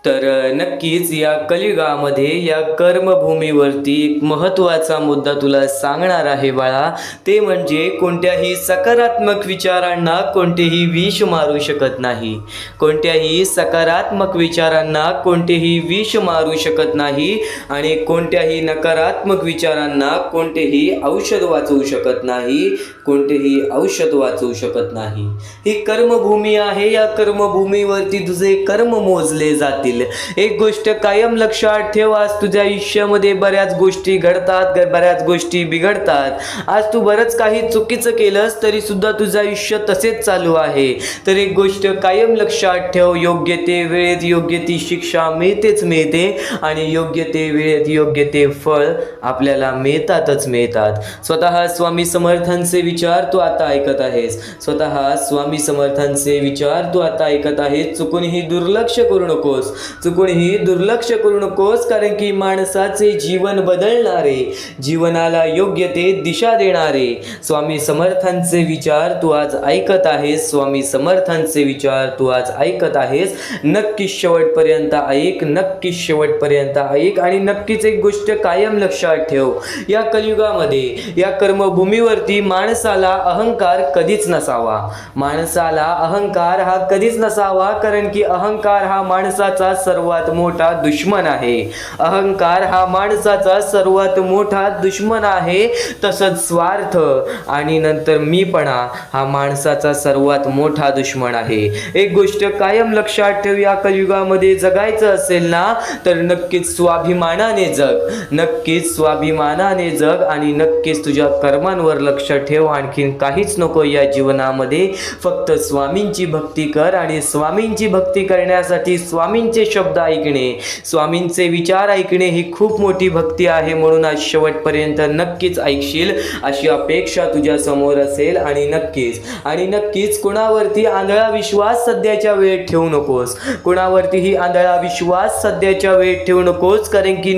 तर नक्कीच या कलियुगामध्ये या कर्मभूमीवरती एक महत्त्वाचा मुद्दा तुला सांगणार आहे बाळा. ते म्हणजे कोणत्याही सकारात्मक विचारांना कोणतेही विष मारू शकत नाही. कोणत्याही सकारात्मक विचारांना कोणतेही विष मारू शकत नाही आणि कोणत्याही नकारात्मक विचारांना कोणतेही औषध वाचवू शकत नाही. कोणतेही औषध वाचवू शकत नाही. ही कर्मभूमी आहे. या कर्मभूमीवरती तुझे कर्म मोजले जातील. एक गोष्ट कायम लक्षात ठेव, आज तुझ्या आयुष्यामध्ये बऱ्याच गोष्टी घडतात, बऱ्याच गोष्टी बिघडतात. आज तू बरंच काही चुकीचं केलंस तरी सुद्धा तुझं आयुष्य तसेच चालू आहे. तर एक गोष्ट कायम लक्षात ठेव, योग्य ते वेळेत योग्य ती शिक्षा मिळतेच मिळते आणि योग्य ते वेळेत योग्य ते फळ आपल्याला मिळतात. स्वतः स्वामी समर्थांचे विचार तू आता ऐकत आहेस. स्वतः स्वामी समर्थांचे विचार तू आता ऐकत आहेस. चुकूनही दुर्लक्ष करू नकोस. कारण की माणसाचे जीवन बदलणारे, जीवनाला योग्य ते दिशा देणारे स्वामी समर्थांचे विचार तू आज ऐकत आहेस. स्वामी समर्थांचे विचार तू आज ऐकत आहेस. नक्कीच शेवटपर्यंत ऐक आणि नक्कीच एक गोष्ट कायम लक्षात ठेव, या कलियुगामध्ये या कर्मभूमीवरती माणसाला अहंकार कधीच नसावा. अहंकार हा कधीच नसावा, कारण की अहंकार हा माणसाचा सर्वात मोठा दुश्मन आहे. तसंच स्वार्थ आणि नंतर मीपणा हा माणसाचा सर्वात मोठा दुश्मन आहे. एक गोष्ट कायम लक्षात ठेव, या कलियुगामध्ये जगायचं असेल ना तर नक्कीच स्वाभिमानाने जग आणि नक्कीच तुझ्या कर्मांवर लक्ष ठेव. आणखीन काहीच नको या जीवनामध्ये, फक्त स्वामींची भक्ती कर आणि स्वामींची भक्ती करण्यासाठी स्वामींचे शब्द ऐकणे, स्वामींचे विचार ऐकणे ही खूप मोठी भक्ती आहे. म्हणून आज शेवटपर्यंत नक्कीच ऐकशील अशी अपेक्षा तुझ्या समोर असेल. आणि नक्कीच कुणावरती आंधळा विश्वास सध्याच्या वेळेत ठेवू नकोस. कारण की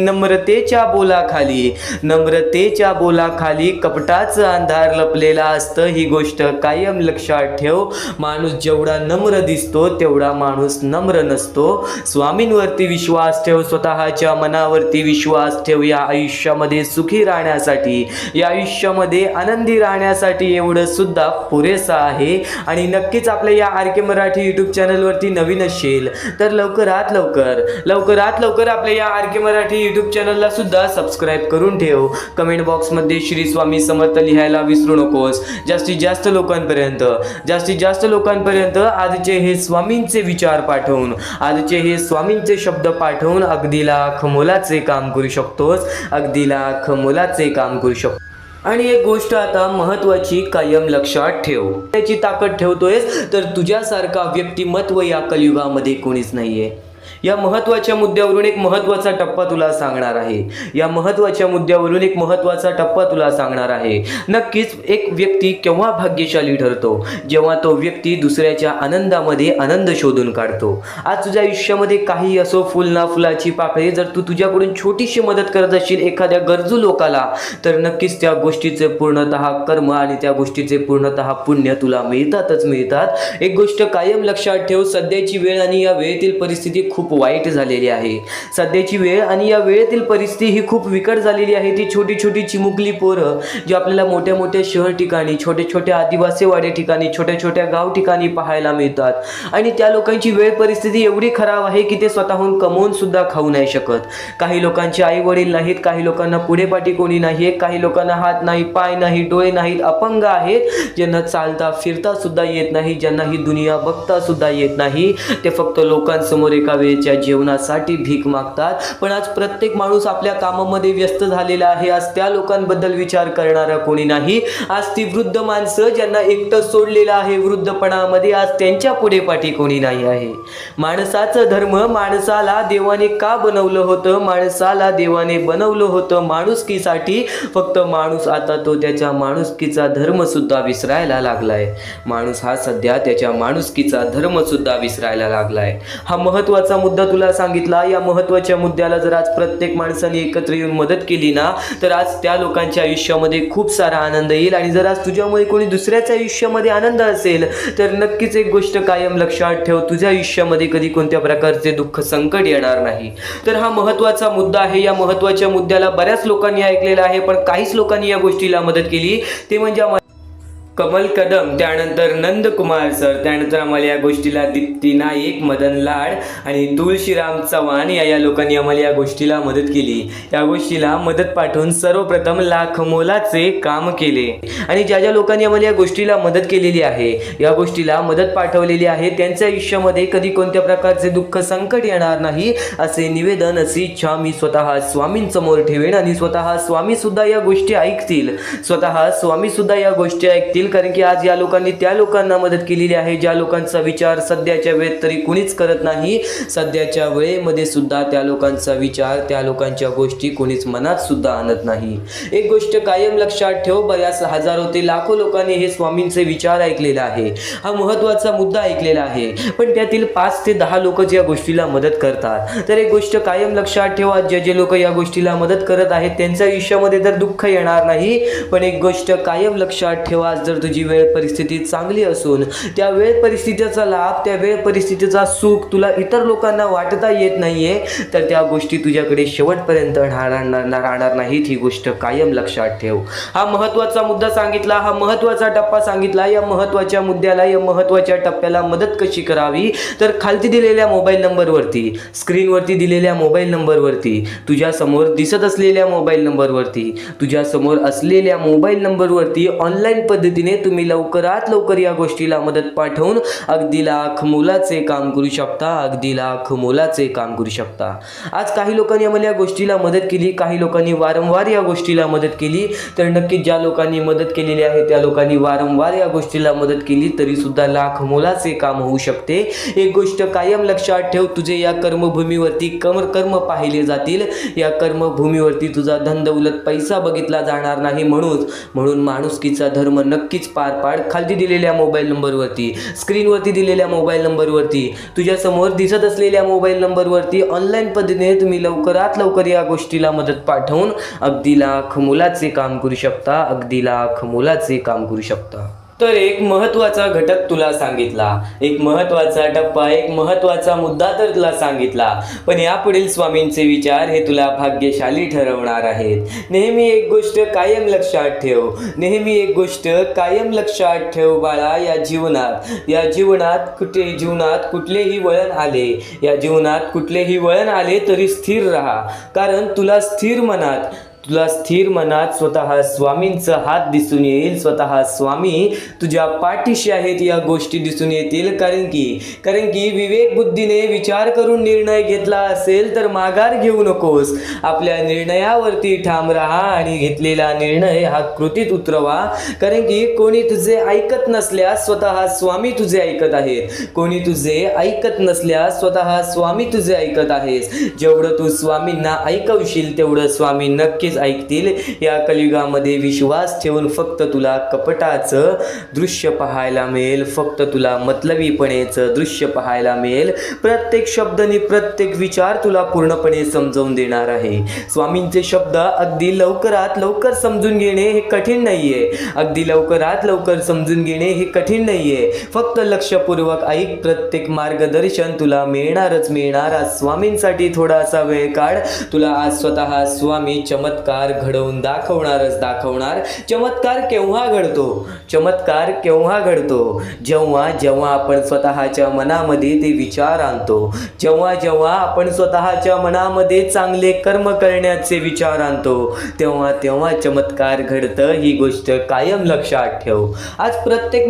नम्रतेच्या बोलाखाली कपटाचं अंधार लपलेला असतं. ही गोष्ट कायम लक्षात ठेव. माणूस जेवढा नम्र दिसतो तेवढा माणूस नम्र नसतो. स्वामींवरती विश्वास ठेव, स्वतःच्या मनावरती विश्वास ठेव. या आयुष्यामध्ये सुखी राहण्यासाठी, या आयुष्यामध्ये आनंदी राहण्यासाठी एवढं सुद्धा पुरेसं आहे. आणि नक्कीच आपल्या या RK मराठी यूट्यूब चॅनलवरती नवीन असेल तर लवकरात लवकर आपल्या या RK मराठी यूट्यूब चॅनलला सुद्धा सबस्क्राईब करून ठेव. कमेंट बॉक्समध्ये श्री स्वामी समर्थ लिहायला विसरू नकोस. जास्तीत जास्त लोकांपर्यंत आजचे हे स्वामींचे विचार पाठवून, आजचे हे स्वामींचे शब्द पाठवून अगदी लाख मोलाचे काम करू शकतोस. आणि एक गोष्ट आता महत्त्वाची कायम लक्षात ठेव, त्याची ताकद ठेवतोयस तर तुझ्यासारखा व्यक्तिमत्व या कलियुगामध्ये कोणीच नाहीये. या महत्त्वाच्या मुद्द्यावरून एक महत्त्वाचा टप्पा तुला सांगणार आहे. नक्कीच एक व्यक्ती केव्हा भाग्यशाली ठरतो, जेव्हा तो व्यक्ती दुसऱ्याच्या आनंदामध्ये आनंद शोधून काढतो. आज तुझ्या आयुष्यामध्ये काही असो, फुल ना फुलाची पाकळी, जर तू तुझ्याकडून छोटीशी मदत करत असशील एखाद्या गरजू लोकाला, तर नक्कीच त्या गोष्टीचे पूर्णतः कर्म आणि त्या गोष्टीचे पूर्णतः पुण्य तुला मिळतात. एक गोष्ट कायम लक्षात ठेव, सध्याची वेळ आणि या वेळेतील परिस्थिती खूप वाईट झालेली आहे. सध्याची वेळ आणि या वेळेतील परिस्थिती ही खूप विकट झालेली आहे. ती छोटी चिमुकली पोरं जी आपल्याला मोठ्या शहर ठिकाणी, छोट्या आदिवासी वाडे ठिकाणी, छोट्या गाव ठिकाणी पाहायला मिळतात. आणि त्या लोकांची वेळ परिस्थिती एवढी खराब आहे की ते स्वतःहून कमवून सुद्धा खाऊ नाही शकत. काही लोकांचे आई वडील नाहीत, काही लोकांना पुढे पाठी कोणी नाही, काही लोकांना हात नाही, पाय नाही, डोळे नाहीत, अपंग आहेत, ज्यांना चालता फिरता सुद्धा येत नाही, ज्यांना ही दुनिया बघता सुद्धा येत नाही. ते फक्त लोकांसमोर एका वेळेच्या जेवणासाठी भीक मागतात. पण आज प्रत्येक माणूस आपल्या कामामध्ये व्यस्त झालेला आहे. आज त्या लोकांबद्दल विचार करणारा कोणी नाही. आज ती वृद्ध माणसं ज्यांना एकटं सोडलेलं आहे वृद्धपणामध्ये, आज त्यांच्या पुढे पाठी कोणी नाही आहे. माणसाचा धर्म, माणसाला देवाने का बनवलं होतं माणुसकीसाठी. फक्त माणूस आता तो त्याच्या माणुसकीचा धर्म सुद्धा विसरायला लागलाय. माणूस हा सध्या त्याच्या माणुसकीचा धर्म सुद्धा विसरायला लागलाय. हा महत्त्वाचा महत्त्वाचा मुद्दा तुला सांगितला. या महत्त्वाच्या मुद्द्याला जर आज प्रत्येक माणसाने एकत्र येऊन मदत केली ना, तर आज त्या लोकांच्या आयुष्यामध्ये खूप सारा आनंद येईल. आणि जर आज तुझ्यामुळे कोणी दुसऱ्याच्या आयुष्यामध्ये आनंद असेल तर नक्कीच एक गोष्ट कायम लक्षात ठेव, तुझ्या आयुष्यामध्ये कधी कोणत्या प्रकारचे दुःख संकट येणार नाही. तर हा महत्त्वाचा मुद्दा आहे. या महत्त्वाच्या मुद्द्याला बऱ्याच लोकांनी ऐकलेला आहे, पण काहीच लोकांनी या गोष्टीला मदत केली. ते म्हणजे कमल कदम, त्यानंतर नंदकुमार सर, त्यानंतर आम्हाला या गोष्टीला दीप्ती नाईक, मदन लाड आणि तुळशीराम चव्हाण या लोकांनी आम्हाला या गोष्टीला मदत केली. या गोष्टीला मदत पाठवून सर्वप्रथम लाख मोलाचे काम केले. आणि ज्या ज्या लोकांनी आम्हाला या गोष्टीला मदत केलेली आहे, या गोष्टीला मदत पाठवलेली आहे, त्यांच्या आयुष्यामध्ये कधी कोणत्या प्रकारचे दुःख संकट येणार नाही असे निवेदन, अशी इच्छा मी स्वतः स्वामींसमोर ठेवेन. आणि स्वतः स्वामी सुद्धा या गोष्टी ऐकतील, स्वतः स्वामी सुद्धा या गोष्टी ऐकतील. कारण की आज या लोकांनी त्या लोकांना मदत केलेली आहे ज्या लोकांचा विचार सध्याच्या वेळेत तरी कुणीच करत नाही. सध्याच्या वेळेमध्ये सुद्धा त्या लोकांचा विचार, त्या लोकांच्या गोष्टी कोणीच मनात सुद्धा आणत नाही. एक गोष्ट कायम लक्षात ठेव, बऱ्याच हजारो ते लाखो लोकांनी हे स्वामींचे विचार ऐकलेला आहे, हा महत्त्वाचा मुद्दा ऐकलेला आहे, पण त्यातील 5 ते 10 लोक या गोष्टीला मदत करतात. तर एक गोष्ट कायम लक्षात ठेवा, जे लोक या गोष्टीला मदत करत आहेत त्यांच्या आयुष्यामध्ये तर दुःख येणार नाही. पण एक गोष्ट कायम लक्षात ठेवा, जर तुझी वेळ परिस्थिती चांगली असून त्या वेळ परिस्थितीचा लाभ, त्या वेळ परिस्थितीचा सुख तुला इतर लोकांना वाटता येत नाहीये, तर त्या गोष्टी तुझ्याकडे शेवटपर्यंत राहणार नाहीत. ही गोष्ट कायम लक्षात ठेव. हा महत्त्वाचा मुद्दा सांगितला, हा महत्त्वाचा टप्पा सांगितला. या महत्त्वाच्या मुद्द्याला, या महत्त्वाच्या टप्प्याला मदत कशी करावी, तर खालती दिलेल्या मोबाईल नंबरवरती, स्क्रीनवरती दिलेल्या मोबाईल नंबरवरती, तुझ्या समोर दिसत असलेल्या मोबाईल नंबरवरती, तुझ्या समोर असलेल्या मोबाईल नंबरवरती ऑनलाईन पद्धतीने तुम्ही लवकरात लवकर या गोष्टीला मदत पाठवून अगदी लाख मोलाचे काम करू शकता, अगदी लाख मोलाचे काम करू शकता. आज काही लोकांनी आम्हाला या गोष्टीला मदत केली, काही लोकांनी वारंवार या गोष्टीला मदत केली. तर नक्कीच ज्या लोकांनी मदत केलेली आहे त्या लोकांनी वारंवार या गोष्टीला मदत केली तरी सुद्धा लाख मोलाचे काम होऊ शकते. एक गोष्ट कायम लक्षात ठेव, तुझे या कर्मभूमीवरती कर्म पाहिले जातील. या कर्मभूमीवरती तुझा धनदौलत पैसा बघितला जाणार नाही. म्हणून माणुसकीचा धर्म नक्कीच पार पाड. खाली दिलेल्या मोबाईल नंबरवरती, स्क्रीनवरती दिलेल्या मोबाईल नंबरवरती, तुझ्या समोर दिसत असलेल्या मोबाईल नंबरवरती ऑनलाईन पद्धतीने तुम्ही लवकरात लवकर या गोष्टीला मदत पाठवून अगदी लाख मोलाचे काम करू शकता, अगदी लाख मोलाचे काम करू शकता. तर एक महत्त्वाचा घटक तुला सांगितला, एक महत्त्वाचा टप्पा, एक महत्त्वाचा मुद्दा तर तुला सांगितला, पण यापुढील स्वामींचे विचार हे तुला भाग्यशाली ठरवणार आहेत. नेहमी एक गोष्ट कायम लक्षात ठेव, नेहमी एक गोष्ट कायम लक्षात ठेव बाळा, या जीवनात कुठलेही वळण आले, या जीवनात कुठलेही वळण आले तरी स्थिर राहा. कारण तुला स्थिर मनात स्वतः स्वामींचा हात दिसून येईल, स्वतः स्वामी तुझ्या पाठीशी आहेत या गोष्टी दिसून येतील. कारण की विवेक बुद्धीने विचार करून निर्णय घेतला असेल तर माघार घेऊ नकोस. आपल्या निर्णयावरती ठाम राहा आणि घेतलेला निर्णय हा कृतीत उतरवा. कारण की कोणी तुझे ऐकत नसल्यास स्वतः स्वामी तुझे ऐकत आहेत, कोणी तुझे ऐकत नसल्यास स्वतः स्वामी तुझे ऐकत आहेस. जेवढं तू स्वामींना ऐकवशील तेवढं स्वामी नक्कीच ऐकतील. या कलियुगामध्ये विश्वास ठेवून फक्त तुला कपटाचं दृश्य पाहायला मिळेल, फक्त तुला मतलबीपणेचं दृश्य पाहायला मिळेल. प्रत्येक शब्द आणि प्रत्येक विचार तुला पूर्णपणे समजावून देणार आहे. स्वामींचे शब्द अगदी लवकरात लवकर समजून घेणे हे कठीण नाहीये, अगदी लवकरात लवकर समजून घेणे हे कठीण नाहीये. फक्त लक्षपूर्वक ऐक, प्रत्येक मार्गदर्शन तुला मिळणारच मिळणार. आज स्वामींसाठी थोडासा वेळ काढ, तुला आज स्वतः स्वामी चमत्कार घडवून दाखवणार. चमत्कार केव्हा घडतो? जेव्हा आपण स्वतःच्या मनामध्ये ते विचार आणतो, जेव्हा आपण स्वतःच्या मनामध्ये चांगले कर्म करण्याचे विचार आणतो, तेव्हा चमत्कार घडतं. ही गोष्ट कायम लक्षात ठेव. आज प्रत्येक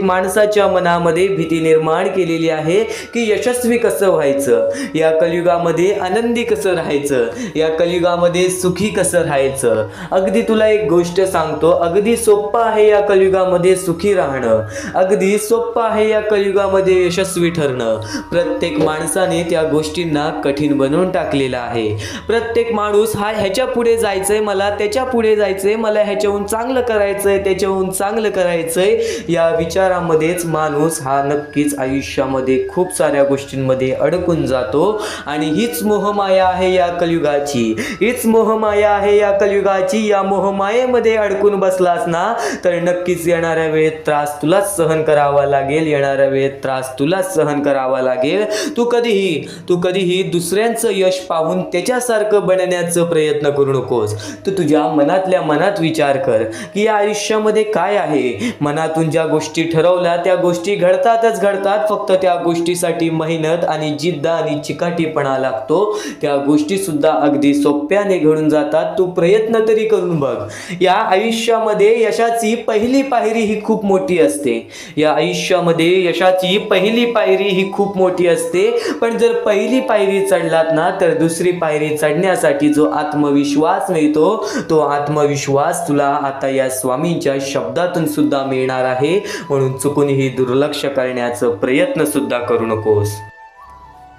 माणसाच्या मनामध्ये भीती निर्माण केलेली आहे की यशस्वी कसं व्हायचं, या कलियुगामध्ये आनंदी कसं राहायचं, या कलियुगामध्ये कलियुगामध्ये सुखी कसं राहायचं. अगदी तुला एक गोष्ट सांगतो, अगदी सोपं आहे या कलियुगामध्ये सुखी राहणं. अगदी सोपं आहे या कलियुगामध्ये यशस्वी ठरणं. प्रत्येक माणसाने त्या गोष्टींना कठीण बनवून टाकलेलं आहे. प्रत्येक माणूस हा ह्याच्या पुढे जायचंय, मला त्याच्या पुढे जायचंय, मला ह्याच्याहून चांगलं करायचंय, त्याच्याहून चांगलं करायचंय, या विचारामध्येच माणूस हा नक्कीच आयुष्यामध्ये खूप साऱ्या गोष्टींमध्ये अडकून जातो. आणि हीच मोहमाया आहे या कलियुगाची, हीच मोहमाया आहे या कलियुगाची. या मोहमायेमध्ये अडकून बसलास ना तर नक्कीच येणाऱ्या वेळेत त्रास तुलाच सहन करावा लागेल. येणाऱ्या वेळेत त्रास तुलाच सहन करावा लागेल. तू कधीही दुसऱ्यांचं यश पाहून त्याच्यासारखं बनण्याचा प्रयत्न करू नकोस. तू तुझ्या मनातल्या मनात विचार कर की या आयुष्यामध्ये काय आहे. मनातून ज्या गोष्टी ठरवल्या त्या गोष्टी घडतातच घडतात. फक्त त्या गोष्टीसाठी मेहनत आणि जिद्द आणि चिकाटीपणा लागतो. त्या गोष्टी सुद्धा अगदी सोप्याने घडून जातात. तू प्रयत्न तरी करून बघ. या आयुष्यामध्ये यशाची पहिली पायरी ही खूप मोठी असते. या आयुष्यामध्ये यशाची पहिली पायरी ही खूप मोठी असते. पण जर पहिली पायरी चढलात ना तर दुसरी पायरी चढण्यासाठी जो आत्मविश्वास मिळतो तो आत्मविश्वास तुला आता या स्वामींच्या शब्दातून सुद्धा मिळणार आहे. म्हणून चुकूनही दुर्लक्ष करण्याचा प्रयत्न सुद्धा करू नकोस.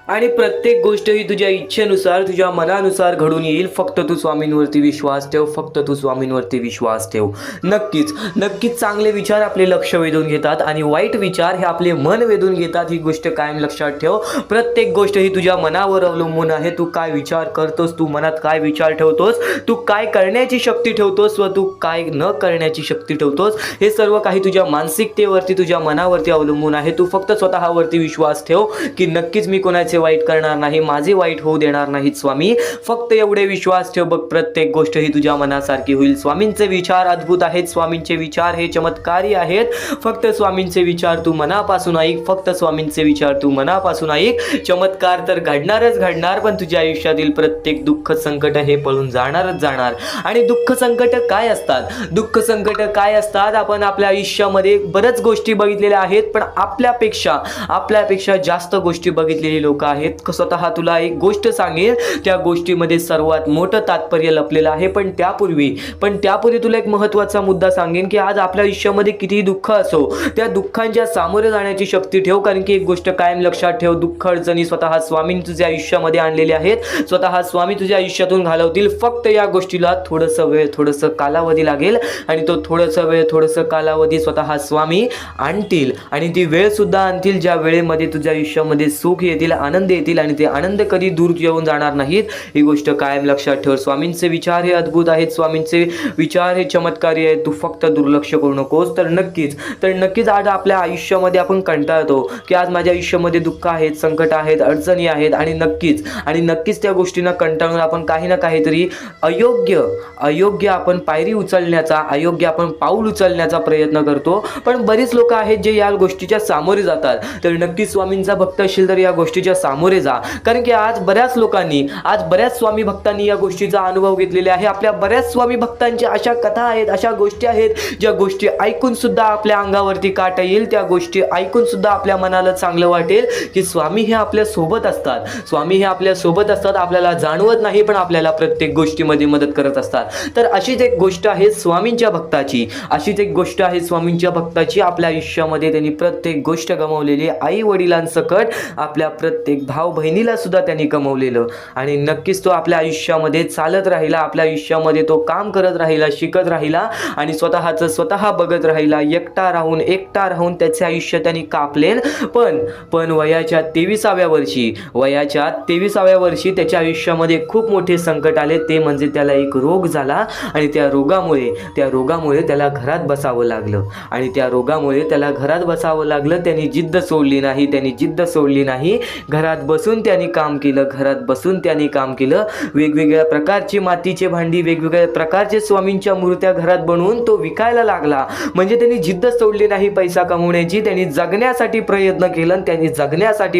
आणि प्रत्येक गोष्ट ही तुझ्या इच्छेनुसार तुझ्या मनानुसार घडून येईल. फक्त तू स्वामींवरती विश्वास ठेव. फक्त तू स्वामींवरती विश्वास ठेव. नक्कीच चांगले विचार आपले लक्ष वेधून घेतात आणि वाईट विचार हे आपले मन वेधून घेतात. ही गोष्ट कायम लक्षात ठेव. प्रत्येक गोष्ट ही तुझ्या मनावर अवलंबून आहे. तू काय विचार करतोस, तू मनात काय विचार ठेवतोस, तू काय करण्याची शक्ती ठेवतोस व तू काय न करण्याची शक्ती ठेवतोस, हे सर्व काही तुझ्या मानसिकतेवरती तुझ्या मनावरती अवलंबून आहे. तू फक्त स्वतःवरती विश्वास ठेव की नक्कीच मी कोणाचे वाईट करणार नाही, माझे वाईट होऊ देणार नाहीत स्वामी. फक्त एवढे विश्वास ठेव बघ. प्रत्येक गोष्ट ही तुझ्या मनासारखी होईल. स्वामींचे विचार अद्भुत आहेत. स्वामींचे विचार हे चमत्कारी आहेत. फक्त स्वामींचे विचार तू मनापासून ऐक. फक्त स्वामींचे विचार तू मनापासून ऐक. चमत्कार तर घडणारच घडणार. पण तुझ्या आयुष्यातील प्रत्येक दुःख संकट हे पळून जाणारच जाणार. आणि दुःख संकट काय असतात, दुःख संकट काय असतात, आपण आपल्या आयुष्यामध्ये बऱ्याच गोष्टी बघितलेल्या आहेत. पण आपल्यापेक्षा जास्त गोष्टी बघितलेली लोक आहेत. स्वतः तुला एक गोष्ट सांगेल, त्या गोष्टीमध्ये सर्वात मोठं तात्पर्य लपलेलं आहे. पण त्यापूर्वी तुला एक महत्त्वाचा मुद्दा सांगेन की आज आपल्या आयुष्यामध्ये कितीही दुःख असो, त्या दुःखांच्या सामोरे जाण्याची शक्ती ठेव. कारण की एक गोष्ट कायम लक्षात ठेव, दुःख अडचणी स्वतः स्वामींनी तुझ्या आयुष्यामध्ये आणलेले आहेत. स्वतः स्वामी तुझ्या आयुष्यातून घालवतील. फक्त या गोष्टीला थोडंसं वेळ, थोडंसं कालावधी लागेल. आणि तो थोडंसं वेळ, थोडंसं कालावधी स्वतः स्वामी आणतील. आणि ती वेळ सुद्धा आणतील ज्या वेळेमध्ये तुझ्या आयुष्यामध्ये सुख येतील, आनंद येतील. आणि ते आनंद कधी दूर येऊन जाणार नाहीत. ही गोष्ट कायम लक्षात ठेव. स्वामींचे विचार हे अद्भुत आहेत. स्वामींचे विचार हे चमत्कारी आहेत. तू फक्त दुर्लक्ष करू नकोस. तर नक्कीच आज आपल्या आयुष्यामध्ये आपण कंटाळतो की आज माझ्या आयुष्यामध्ये दुःख आहेत, संकट आहेत, अडचणी आहेत. आणि नक्कीच त्या गोष्टींना कंटाळून आपण काही ना काहीतरी अयोग्य आपण पायरी उचलण्याचा, अयोग्य आपण पाऊल उचलण्याचा प्रयत्न करतो. पण बरीच लोक आहेत जे या गोष्टीच्या सामोरे जातात. तर नक्कीच स्वामींचा भक्त असेल तर या गोष्टीच्या सामोरे जा. कारण की आज बऱ्याच स्वामी भक्तांनी या गोष्टीचा अनुभव घेतलेला आहे. आपल्या बऱ्याच स्वामी भक्तांच्या अशा कथा आहेत, अशा गोष्टी आहेत ज्या गोष्टी ऐकून सुद्धा आपल्या अंगावरती काटा येईल. त्या गोष्टी ऐकून सुद्धा आपल्या मनाला चांगलं वाटेल की स्वामी हे आपल्या सोबत असतात. स्वामी हे आपल्या सोबत असतात. आपल्याला जाणवत नाही पण आपल्याला प्रत्येक गोष्टीमध्ये मदत करत असतात. तर अशीच एक गोष्ट आहे स्वामींच्या भक्ताची. आपल्या आयुष्यामध्ये त्यांनी प्रत्येक गोष्ट गमावलेली, आई वडिलांसकट आपल्या प्रत्येक भाऊ बहिणीला सुद्धा त्यांनी कमवलेलं. आणि नक्कीच तो आपल्या आयुष्यामध्ये चालत राहिला. आपल्या आयुष्यामध्ये तो काम करत राहिला, शिकत राहिला आणि स्वतः बघत राहिला. एकटा राहून त्याचे आयुष्य त्यांनी कापले. पण वयाच्या 23व्या वर्षी त्याच्या आयुष्यामध्ये खूप मोठे संकट आले. ते म्हणजे त्याला एक रोग झाला आणि त्या रोगामुळे त्याला घरात बसावं लागलं. त्यांनी जिद्द सोडली नाही. घरात बसून त्यांनी काम केलं. वेगवेगळ्या प्रकारची मातीचे भांडी, वेगवेगळ्या प्रकारचे स्वामींच्या मूर्त्या घरात बनवून तो विकायला लागला. म्हणजे त्यांनी जिद्द सोडली नाही पैसा कमवण्याची. त्यांनी जगण्यासाठी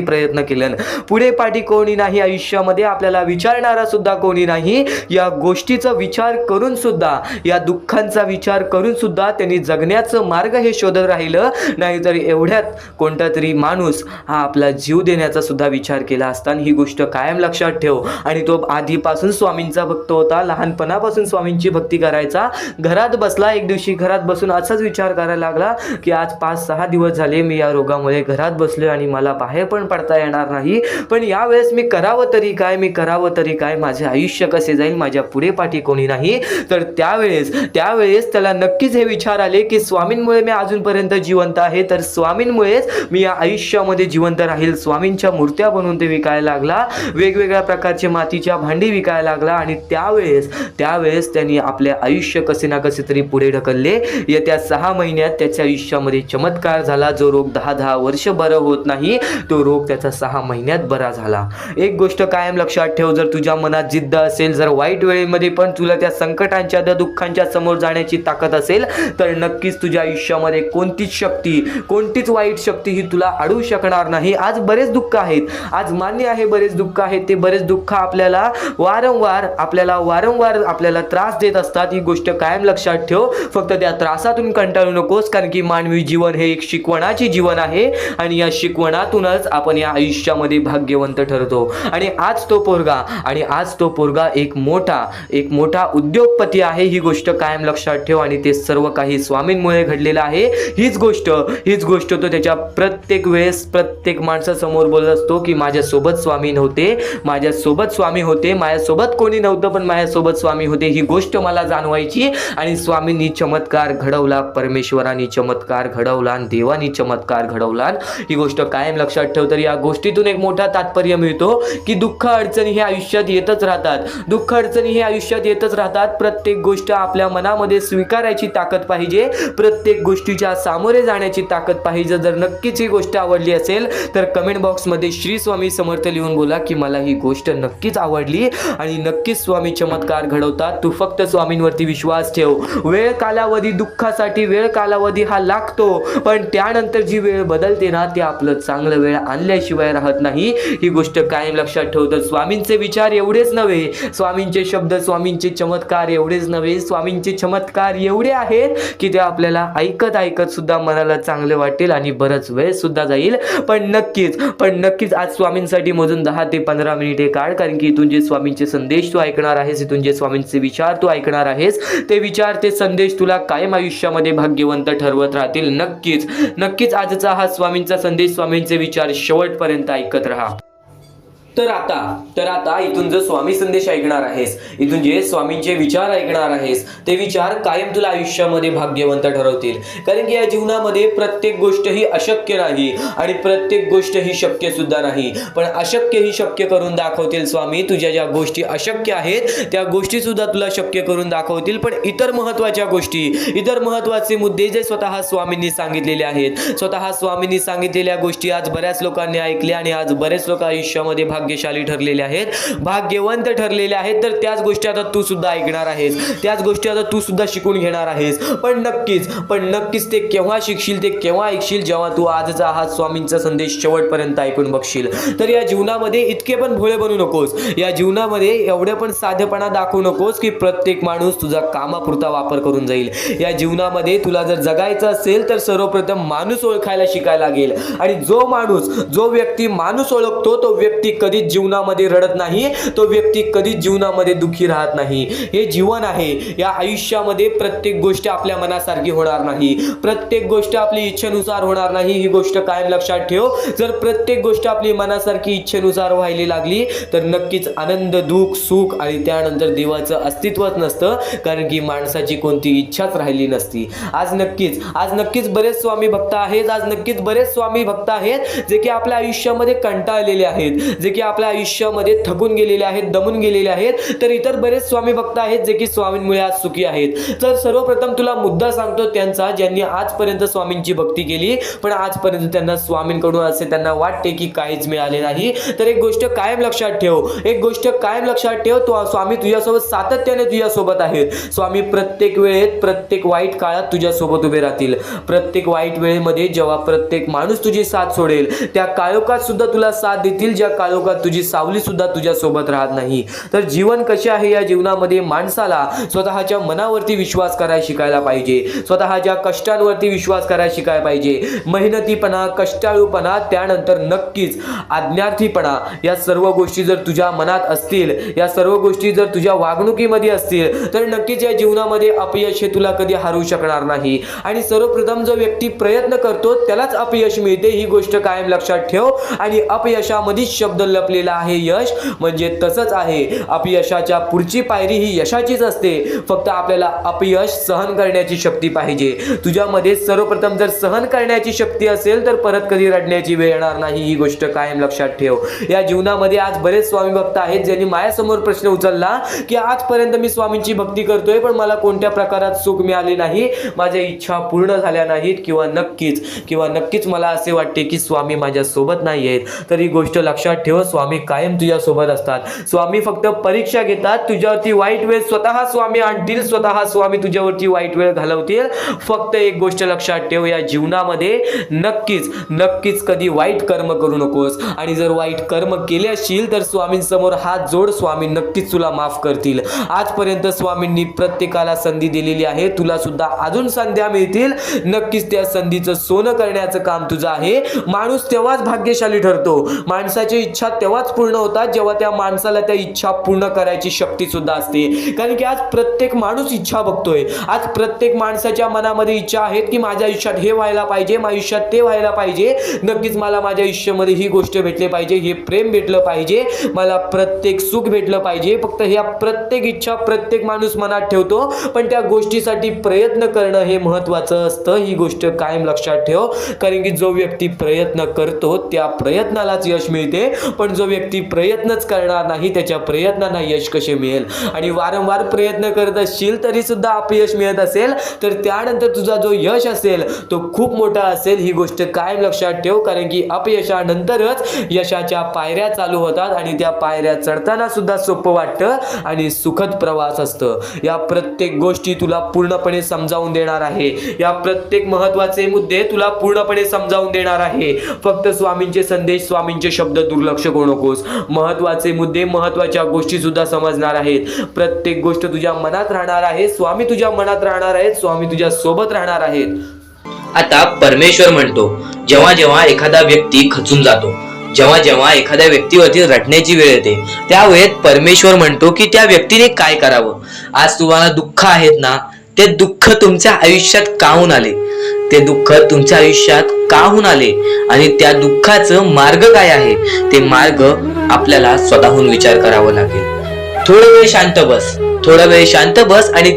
प्रयत्न केलं. पुढे पाठी कोणी नाही आयुष्यामध्ये, आपल्याला विचारणारा सुद्धा कोणी नाही. या गोष्टीचा विचार करून सुद्धा, या दुःखांचा विचार करून सुद्धा त्यांनी जगण्याचं मार्ग हे शोधत राहिलं. नाहीतर एवढ्यात कोणता तरी माणूस हा आपला जीव देण्याचा सुद्धा विचार केला असता ही गोष्ट कायम लक्षात ठेव. आणि तो आधीपासून स्वामींचा भक्त होता, लहानपणापासून स्वामींची भक्ती करायचा. घरात बसला, एक दिवशी घरात बसून असाच विचार करायला लागला की आज 5-6 दिवस झाले मी या रोगामुळे घरात बसलोय आणि मला बाहेर पण पडता येणार नाही. पण यावेळेस मी करावं तरी काय, मी करावं तरी काय, माझे आयुष्य कसे जाईल, माझ्या पुढे पाठी कोणी नाही. तर त्यावेळेस त्याला नक्कीच हे विचार आले की स्वामींमुळे मी अजूनपर्यंत जिवंत आहे, तर स्वामींमुळेच मी या आयुष्यामध्ये जिवंत राहील. स्वामींच्या मूर्त्या बनवून ते विकायला लागला, वेगवेगळ्या प्रकारचे मातीच्या भांडी विकायला लागला. आणि त्यावेळेस त्यांनी आपले आयुष्य कसे ना कसे तरी पुढे ढकलले. येत्या 6 महिन्यात त्याच्या आयुष्यामध्ये चमत्कार झाला. जो रोग 10-10 वर्ष बरं होत नाही, तो रोग त्याचा 6 महिन्यात बरा झाला. एक गोष्ट कायम लक्षात ठेव, जर तुझ्या मनात जिद्द असेल, जर वाईट वेळेमध्ये पण तुला त्या संकटांच्या, त्या दुःखांच्या समोर जाण्याची ताकद असेल, तर नक्कीच तुझ्या आयुष्यामध्ये कोणतीच वाईट शक्ती ही तुला अडवू शकणार नाही. आज बरेच दुःख आहेत, आज मान्य आहे बरेच दुःख आहेत, ते बरेच दुःख आपल्याला वारंवार आपल्याला त्रास देत असतात. ही गोष्ट कायम लक्षात ठेव. फक्त त्या त्रासातून कंटाळू नकोस, कारण की मानवी जीवन हे एक शिकवणाचे जीवन आहे आणि या शिकवणातूनच आपण या आयुष्यामध्ये भाग्यवंत ठरतो. आणि आज तो पोरगा एक मोठा उद्योगपती आहे. ही गोष्ट कायम लक्षात ठेव. आणि ते सर्व काही स्वामींमुळे घडलेलं आहे. हीच गोष्ट तो त्याच्या प्रत्येक वेळेस प्रत्येक माणसासमोर बोलत असतो की माझ्यासोबत स्वामी नव्हते, माझ्यासोबत स्वामी होते, माझ्यासोबत कोणी नव्हतं पण माझ्यासोबत स्वामी होते. ही गोष्ट मला जाणवायची आणि स्वामींनी चमत्कार घडवला, परमेश्वरांनी चमत्कार घडवला आणि देवानी चमत्कार घडवला. ही गोष्ट कायम लक्षात ठेव. तर या गोष्टीतून एक मोठा तात्पर्य मिळतो की दुःख अडचणी हे आयुष्यात येतच राहतात. प्रत्येक गोष्ट आपल्या मनामध्ये स्वीकारायची ताकद पाहिजे, प्रत्येक गोष्टीच्या सामोरे जाण्याची ताकद पाहिजे. जर नक्कीच ही गोष्ट आवडली असेल तर कमेंट बॉक्समध्ये श्री स्वामी समर्थ लिहून बोला की मला ही गोष्ट नक्कीच आवडली आणि नक्कीच स्वामी चमत्कार घडवतात. तू फक्त स्वामींवरती विश्वास ठेव. दुःखासाठी वेळ कालावधी हा लागतो, पण त्यानंतर जी वेळ बदलते ना, ते आपलं चांगलं वेळ आणल्याशिवाय राहत नाही. ही गोष्ट कायम लक्षात ठेव. तर स्वामींचे विचार एवढेच नव्हे, स्वामींचे शब्द, स्वामींचे चमत्कार एवढेच नव्हे, स्वामींचे चमत्कार एवढे आहेत की ते आपल्याला ऐकत सुद्धा मनाला चांगले वाटेल आणि बराच वेळ सुद्धा जाईल. पण नक्कीच आज स्वामींसाठी मोजून 10 ते 15 मिनिटे काढ, कारण की इथून जे स्वामींचे संदेश तू ऐकणार आहेस, इथून जे स्वामींचे विचार तू ऐकणार आहेस, ते विचार, ते संदेश तुला कायम आयुष्यामध्ये भाग्यवंत ठरवत राहतील. नक्कीच आजचा हा स्वामींचा संदेश, स्वामींचे विचार शेवटपर्यंत ऐकत राहा. तर आता इथून जो स्वामी संदेश ऐकणार आहेस, इथून जे स्वामींचे विचार ऐकणार आहेस, ते विचार कायम तुला आयुष्यामध्ये भाग्यवंत ठरवतील. कारण की या जीवनामध्ये प्रत्येक गोष्ट ही अशक्य नाही आणि प्रत्येक गोष्ट ही शक्य सुद्धा नाही, पण अशक्य ही शक्य करून दाखवतील स्वामी. तुझ्या ज्या गोष्टी अशक्य आहेत त्या गोष्टी सुद्धा तुला शक्य करून दाखवतील. पण इतर महत्वाचे मुद्दे जे स्वतः स्वामींनी सांगितलेले आहेत, स्वतः स्वामींनी सांगितलेल्या गोष्टी आज बऱ्याच लोकांनी ऐकल्या आणि आज बरेच लोक आयुष्यामध्ये भाग्यशाली ठरलेले आहेत, भाग्यवंत ठरलेले आहेत. तर त्याच गोष्टी आता तू सुद्धा ऐकणार आहेस, त्याच गोष्टी आता तू सुद्धा शिकून घेणार आहेस. पण नक्कीच ते केव्हा शिकशील, ते केव्हा ऐकशील, जेव्हा तू आजचा हा स्वामींचा संदेश शेवटपर्यंत ऐकून बघशील. तर या जीवनामध्ये इतके पण भोळे बनू नकोस, या जीवनामध्ये एवढे पण साधेपणा दाखवू नकोस की प्रत्येक माणूस तुझा कामापुरता वापर करून जाईल. या जीवनामध्ये तुला जर जगायचं असेल तर सर्वप्रथम माणूस ओळखायला शिकायला लागेल. आणि जो व्यक्ती माणूस ओळखतो, तो व्यक्ती कधीच जीवनामध्ये रडत नाही, तो व्यक्ती कधीच जीवनामध्ये दुःखी राहत नाही. हे जीवन आहे. या आयुष्यामध्ये प्रत्येक गोष्ट आपल्या मनासारखी होणार नाही, प्रत्येक गोष्ट आपली इच्छेनुसार होणार नाही. ही गोष्ट कायम लक्षात ठेव. जर प्रत्येक गोष्ट आपली मनासारखी इच्छेनुसार व्हायला लागली तर नक्कीच आनंद, दुःख, सुख आणि त्यानंतर देवाचं अस्तित्वच नसतं, कारण की माणसाची कोणती इच्छाच राहिली नसती. आज नक्कीच बरेच स्वामी भक्त आहेत जे की आपल्या आयुष्यामध्ये कंटाळलेले आहेत, जे की आपल्या आयुष्यामध्ये थकून गेलेले आहेत, दमून गेलेले आहेत. तर इतर बरेच स्वामी भक्त आहेत जे की स्वामींमुळे आज सुखी आहेत. तर सर्वप्रथम तुला मुद्दा सांगतो त्यांचा, ज्यांनी आजपर्यंत स्वामींची भक्ती केली पण आजपर्यंत त्यांना स्वामींकडून असे त्यांना वाटते की काहीच मिळाले नाही. तर एक गोष्ट कायम लक्षात ठेव, तो स्वामी तुझ्यासोबत सातत्याने तुझ्यासोबत आहेत. स्वामी प्रत्येक वेळेत, प्रत्येक वाईट काळात तुझ्यासोबत उभे राहतील. प्रत्येक वाईट वेळेमध्ये जेव्हा प्रत्येक माणूस तुझी साथ सोडेल, त्या काळोखात सुद्धा तुला साथ देतील. ज्या काळोखात सुखात तुझी सावली सुद्धा तुझ्या सोबत राहत नाही. तर जीवन कसे आहे, या जीवनामध्ये माणसाला स्वतःच्या मनावरती विश्वास करायला शिकायला पाहिजे, स्वतःच्या कष्टांवरती विश्वास करायला शिकायला पाहिजे. मेहनतीपणा, कष्टाळूपणा, त्यानंतर नक्कीच आज्ञार्थीपणा, या सर्व गोष्टी जर तुझ्या मनात असतील, या सर्व गोष्टी जर तुझ्या वागणुकीमध्ये असतील, तर नक्कीच या जीवनामध्ये अपयश हे तुला कधी हरवू शकणार नाही. आणि सर्वप्रथम जो व्यक्ती प्रयत्न करतो त्यालाच अपयश मिळते, ही गोष्ट कायम लक्षात ठेव. आणि अपयशामध्येच शब्द लपलेला आहे यश, म्हणजे तसंच आहे. अपयशाच्या पुढची पायरी ही यशाचीच असते. फक्त आपल्याला अपयश सहन करण्याची शक्ती पाहिजे. तुझ्यामध्ये सर्वप्रथम जर सहन करण्याची शक्ती असेल तर परत कधी रडण्याची वेळ येणार नाही, ही गोष्ट कायम लक्षात ठेव. या जीवनामध्ये आज बरेच स्वामी भक्त आहेत ज्यांनी माझ्यासमोर प्रश्न उचलला की आजपर्यंत मी स्वामींची भक्ती करतोय पण मला कोणत्या प्रकारात सुख मिळाले नाही, माझ्या इच्छा पूर्ण झाल्या नाहीत, किंवा नक्कीच मला असे वाटते की स्वामी माझ्या सोबत नाही आहेत. तर ही गोष्ट लक्षात ठेव, स्वामी कायम तुझ्या सोबत असतात. स्वामी फक्त परीक्षा घेतात, तुझ्यावरती वाईट वेळ स्वतः स्वामी आणतील, स्वतः स्वामी तुझ्यावरती वाईट वेळ घालवतील. फक्त एक गोष्ट लक्षात ठेव, या जीवनामध्ये नक्कीच कधी वाईट कर्म करू नकोस. आणि जर वाईट कर्म केले असशील तर स्वामींसमोर हात जोड, स्वामी नक्कीच तुला माफ करतील. आजपर्यंत स्वामींनी प्रत्येकाला संधी दिलेली आहे, तुला सुद्धा अजून संध्या मिळतील. नक्कीच त्या संधीचं सोनं करण्याचं काम तुझं आहे. माणूस तेव्हाच भाग्यशाली ठरतो, माणसाची इच्छा तेव्हाच पूर्ण होतात जेव्हा त्या माणसाला त्या इच्छा पूर्ण करायची शक्ती सुद्धा असते. कारण की आज प्रत्येक माणूस इच्छा बघतोय, आज प्रत्येक माणसाच्या मनामध्ये इच्छा आहेत की माझ्या आयुष्यात हे व्हायला पाहिजे, माझ्या आयुष्यात ते व्हायला पाहिजे, नक्कीच मला माझ्या आयुष्यामध्ये ही गोष्ट भेटली पाहिजे, हे प्रेम भेटलं पाहिजे, मला प्रत्येक सुख भेटलं पाहिजे. फक्त ह्या प्रत्येक इच्छा प्रत्येक माणूस मनात ठेवतो, पण त्या गोष्टीसाठी प्रयत्न करणं हे महत्त्वाचं असतं. ही गोष्ट कायम लक्षात ठेव. कारण की जो व्यक्ती प्रयत्न करतो त्या प्रयत्नालाच यश मिळते, पण जो व्यक्ती प्रयत्नच करणार नाही त्याच्या प्रयत्नांना यश कसे मिळेल. आणि वारंवार प्रयत्न करत असशील तरी सुद्धा अपयश मिळत असेल तर त्यानंतर तुझा जो यश असेल तो खूप मोठा असेल. ही गोष्ट कायम लक्षात ठेव. कारण की अपयशानंतरच यशाच्या पायऱ्या चालू होतात आणि त्या पायऱ्या चढताना सुद्धा सोपं वाटतं आणि सुखद प्रवास असतं. या प्रत्येक गोष्टी तुला पूर्णपणे समजावून देणार आहे, या प्रत्येक महत्त्वाचे मुद्दे तुला पूर्णपणे समजावून देणार आहे. फक्त स्वामींचे संदेश, स्वामींचे शब्द दुर्लक्ष करू नकोस. महत्त्वाचे मुद्दे, महत्त्वाच्या गोष्टी सुद्धा समजणार आहेत. प्रत्येक गोष्ट तुझ्या मनात राहणार आहे, स्वामी तुझ्या मनात राहणार आहेत, स्वामी तुझ्या सोबत राहणार आहेत. आता परमेश्वर म्हणतो, जेव्हा जेव्हा एखादा व्यक्ती खचून जातो, जेव्हा जेव्हा एखाद्या व्यक्तीवरती रटण्याची वेळ येते, त्यावेळेत परमेश्वर म्हणतो की त्या व्यक्तीने काय करावं. आज तुम्हाला दुःख आहेत ना, ते दुःख तुमच्या आयुष्यात काहून आले, ते दुःख तुमच्या आयुष्यात काहून आले आणि त्या दुःखाचं मार्ग काय आहे, ते मार्ग आपल्याला स्वतःहून विचार करावा लागेल. थोडा वेळ शांत बस आणि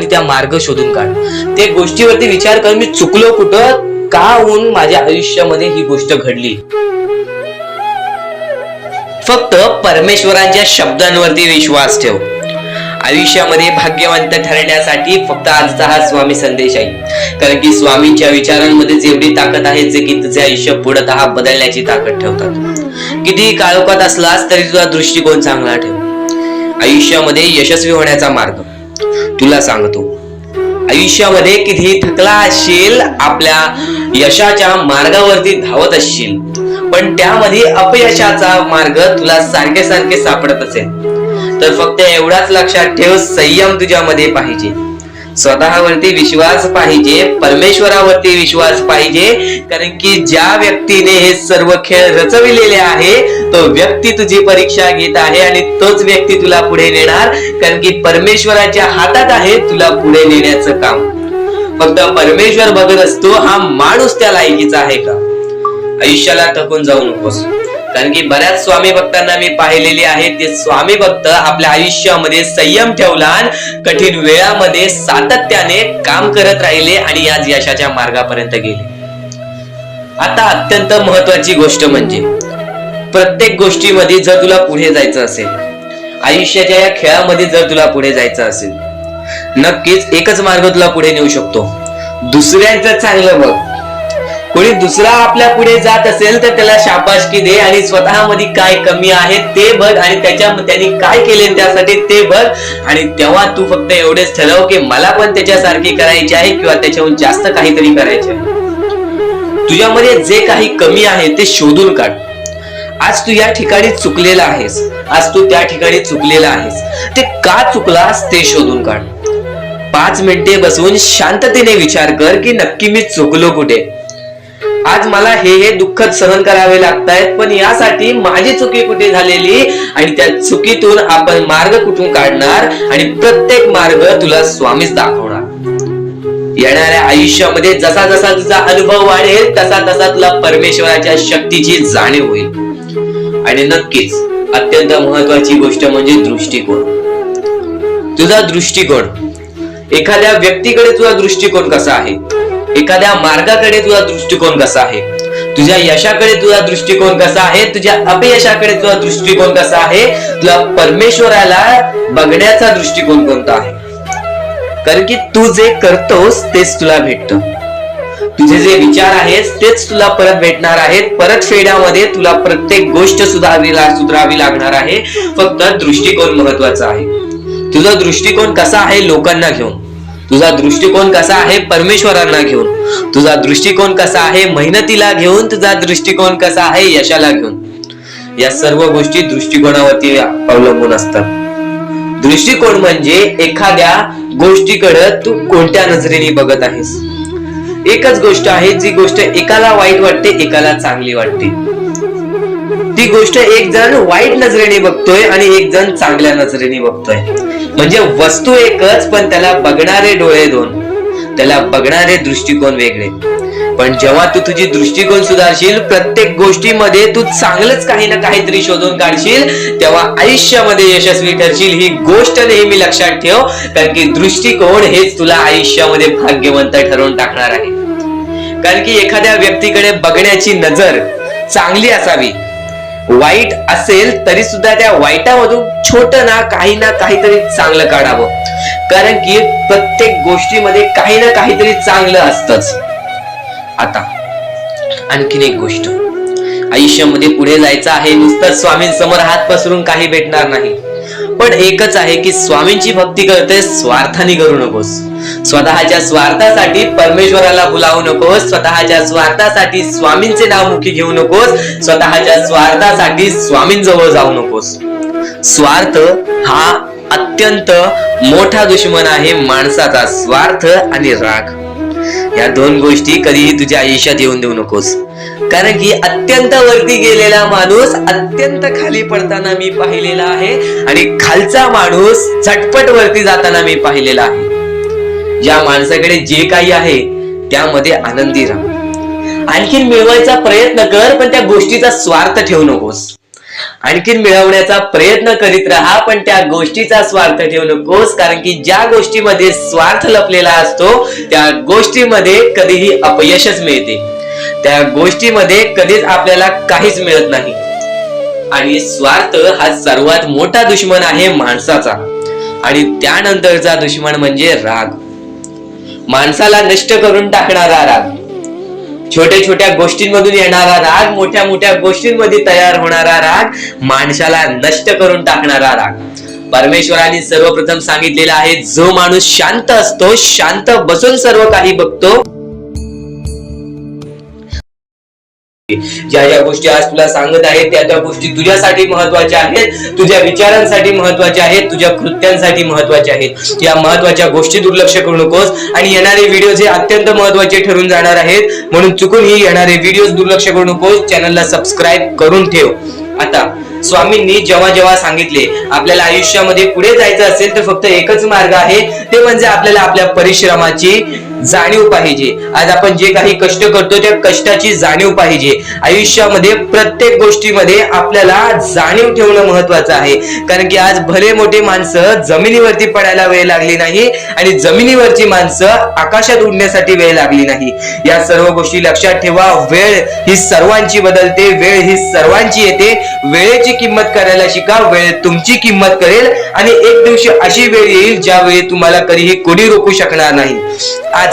त्या मार्ग शोधून काढ. त्या गोष्टीवरती विचार कर, मी चुकलो कुठं, का होऊन माझ्या आयुष्यामध्ये ही गोष्ट घडली. फक्त परमेश्वरांच्या शब्दांवरती विश्वास ठेव. आयुष्यामध्ये भाग्यवंत ठरण्यासाठी फक्त आजचा हा स्वामी संदेश आहे. कारण की स्वामींच्या विचारांमध्ये जेवढी ताकद आहे जे की तुझे आयुष्य पूर्णतः बदलण्याची ताकद ठेवतात. किती काळोखात असलास तरी तुझा दृष्टिकोन चांगला ठेव. आयुष्यामध्ये यशस्वी होण्याचा मार्ग तुला सांगतो. आयुष्यामध्ये किती थकला असशील, आपल्या यशाच्या मार्गावरती धावत असशील, पण त्यामध्ये अपयशाचा मार्ग तुला सारखे सापडत असेल तर फक्त एवढाच लक्षात ठेव, संयम तुझ्यामध्ये पाहिजे, स्वतःवरती विश्वास पाहिजे, परमेश्वरावरती विश्वास पाहिजे. कारण की ज्या व्यक्तीने हे सर्व खेळ रचविलेले आहे तो व्यक्ती तुझी परीक्षा घेत आहे आणि तोच व्यक्ती तुला पुढे नेणार. कारण की परमेश्वराच्या हातात आहे तुला पुढे नेण्याचं काम. फक्त परमेश्वर बघत असतो हा माणूस त्या लायकीचा आहे का. आयुष्याला थकून जाऊ नकोस. कारण की बऱ्याच स्वामी भक्तांना मी पाहिलेले आहे, ते स्वामी भक्त आपल्या आयुष्यामध्ये संयम ठेवला, कठीण वेळामध्ये सातत्याने काम करत राहिले आणि आज यशाच्या मार्गापर्यंत गेले. आता अत्यंत महत्वाची गोष्ट म्हणजे प्रत्येक गोष्टीमध्ये जर तुला पुढे जायचं असेल, आयुष्याच्या या खेळामध्ये जर तुला पुढे जायचं असेल, नक्कीच एकच मार्ग तुला पुढे नेऊ शकतो. दुसऱ्यांचं चांगलं बघ. कोणी दुसरा आपल्या पुढे जात असेल तर त्याला शाबासकी दे आणि स्वतःमध्ये काय कमी आहे ते बघ आणि त्यांनी काय केले त्यासाठी ते बघ. आणि तेव्हा तू फक्त एवढेच ठरव की मला पण त्याच्यासारखी करायची आहे किंवा त्याच्याहून जास्त काहीतरी करायचे आहे. तुझ्यामध्ये जे काही कमी आहे ते शोधून काढ. आज तू या ठिकाणी चुकलेला आहेस, आज तू त्या ठिकाणी चुकलेला आहेस, ते का चुकलास ते शोधून काढ. 5 मिनिटे बसून शांततेने विचार कर की नक्की मी चुकलो कुठे. आज मला हे दुःख सहन करावे लागतायत, पण यासाठी माझी चुकी कुठे झालेली आणि त्या चुकीतून आपण मार्ग कुठून काढणार आणि प्रत्येक मार्ग तुला स्वामीच दाखवणार. येणाऱ्या आयुष्यामध्ये जसा जसा तुझा अनुभव वाढेल तसा तसा तुला परमेश्वराच्या शक्तीची जाणीव होईल. आणि नक्कीच अत्यंत महत्वाची गोष्ट म्हणजे दृष्टिकोन. तुझा दृष्टिकोन, एखाद्या व्यक्तीकडे तुझा दृष्टिकोन कसा आहे, एखाद्या मार्गाकडे तुझा दृष्टिकोन कसा आहे, तुझ्या यशाकडे तुझा दृष्टिकोन कसा आहे, तुझ्या अपयशाकडे तुझा दृष्टिकोन कसा आहे, तुला परमेश्वराला बघण्याचा दृष्टिकोन कोणता आहे. कारण की तू जे करतोस तेच तुला भेटतं. तुझे जे विचार आहेत तेच तुला परत भेटणार आहेत. परत फेड्यामध्ये तुला प्रत्येक गोष्ट सुधारावी लागणार आहे. फक्त दृष्टिकोन महत्वाचा आहे. तुझा दृष्टिकोन कसा आहे लोकांना घेऊन, तुझा दृष्टिकोन कसा आहे परमेश्वरांना घेऊन, तुझा दृष्टिकोन कसा आहे मेहनतीला घेऊन, तुझा दृष्टिकोन कसा आहे यशाला घेऊन. या सर्व गोष्टी दृष्टिकोनावरती अवलंबून असतात. दृष्टिकोन म्हणजे एखाद्या गोष्टीकडे तू कोणत्या नजरेने बघत आहेस. एकच गोष्ट आहे, जी गोष्ट एकाला वाईट वाटते एकाला चांगली वाटते. ती गोष्ट एक जण वाईट नजरेने बघतोय आणि एक जण चांगल्या नजरेने बघतोय. म्हणजे वस्तू एकच, पण त्याला बघणारे डोळे दोन, त्याला बघणारे दृष्टिकोन वेगळे. पण जेव्हा तू तुझी दृष्टिकोन सुधारशील, प्रत्येक गोष्टीमध्ये तू चांगलंच काही ना काहीतरी शोधून काढशील, तेव्हा आयुष्यामध्ये यशस्वी ठरशील. ही गोष्ट नेहमी लक्षात ठेव, कारण की दृष्टिकोन हेच तुला आयुष्यामध्ये भाग्यवंत ठरवून टाकणार आहे. कारण की एखाद्या व्यक्तीकडे बघण्याची नजर चांगली असावी. वाईट असेल तरी सुद्धा त्या वाईटामधून छोट ना काहीतरी चांगलं काढावं. कारण की प्रत्येक गोष्टीमध्ये काही ना काहीतरी चांगलं असतंच. आता आणखीन एक गोष्ट, आयुष्यामध्ये पुढे जायचं आहे, नुसतं स्वामींसमोर हात पसरून काही भेटणार नाही. पण एकच आहे की स्वामींची भक्ती करते, स्वार्थाने करू नकोस. स्वतःच्या स्वार्थासाठी परमेश्वराला बुलावू नकोस, स्वतःच्या स्वार्थासाठी स्वामींचे नाव मुखी घेऊ नकोस, स्वतःच्या स्वार्थासाठी स्वामींजवळ जाऊ नकोस. स्वार्थ हा अत्यंत मोठा दुश्मन आहे माणसाचा. स्वार्थ आणि राग या दोन गोष्टी कधीही तुझ्या आयुष्यात येऊन देऊ नकोस. कारण की अत्यंत वरती गेलेला माणूस अत्यंत खाली पडताना मी पाहिलेला आहे आणि खालचा माणूस झटपट वरती जाताना मी पाहिलेला आहे. ज्या माणसाकडे जे काही आहे त्यामध्ये आनंदी राहा. आणखीन मिळवायचा प्रयत्न कर, पण त्या गोष्टीचा स्वार्थ ठेवू नकोस. आणखीन मिळवण्याचा प्रयत्न करीत राहा, पण त्या गोष्टीचा स्वार्थ ठेवू नकोस. कारण की ज्या गोष्टीमध्ये स्वार्थ लपलेला असतो त्या गोष्टीमध्ये कधीही अपयशच मिळते. त्या गोष्टीमध्ये कधीच आपल्याला काहीच मिळत नाही. आणि स्वार्थ हा सर्वात मोठा दुश्मन आहे माणसाचा. आणि त्यानंतरचा दुश्मन म्हणजे राग. माणसाला नष्ट करून टाकणारा राग, छोट्या छोट्या गोष्टींमधून येणारा राग, मोठ्या मोठ्या गोष्टींमध्ये तयार होणारा राग, माणसाला नष्ट करून टाकणारा राग. परमेश्वराने सर्वप्रथम सांगितलेला आहे, जो माणूस शांत असतो, शांत बसून सर्व काही बघतो. ज्या ज्या गोष्टी आज तुला सांगत आहेत त्या त्या गोष्टी तुझ्यासाठी महत्वाच्या आहेत, तुझ्या विचारांसाठी महत्वाच्या आहेत, तुझ्या कृत्यांसाठी महत्वाच्या आहेत. या महत्वाच्या गोष्टी दुर्लक्ष करू नकोस. आणि येणारे व्हिडिओ हे अत्यंत महत्वाचे ठरून जाणार आहेत, म्हणून चुकूनही येणारे व्हिडिओ दुर्लक्ष करू नकोस. चॅनलला सबस्क्राईब करून ठेव. आता स्वामींनी जेव्हा जेव्हा सांगितले आपल्याला आयुष्यामध्ये पुढे जायचं असेल तर फक्त एकच मार्ग आहे, ते म्हणजे आपल्याला आपल्या परिश्रमाची जाणीव पाहिजे. आज आपण जे काही कष्ट करतो त्या कष्टाची जाणीव पाहिजे. आयुष्यामध्ये प्रत्येक गोष्टीमध्ये आपल्याला जाणीव ठेवणं महत्वाचं आहे. कारण की आज भले मोठे माणसं जमिनीवरती पडायला वेळ लागली नाही आणि जमिनीवरची माणसं आकाशात उडण्यासाठी वेळ लागली नाही. या सर्व गोष्टी लक्षात ठेवा. वेळ ही सर्वांची बदलते, वेळ ही सर्वांची येते. वेळेची किंमत करायला शिका, वेळ तुमची किंमत करेल. आणि एक दिवशी अशी वेळ येईल ज्यावेळी तुम्हाला कधीही कोणी रोखू शकणार नाही. आज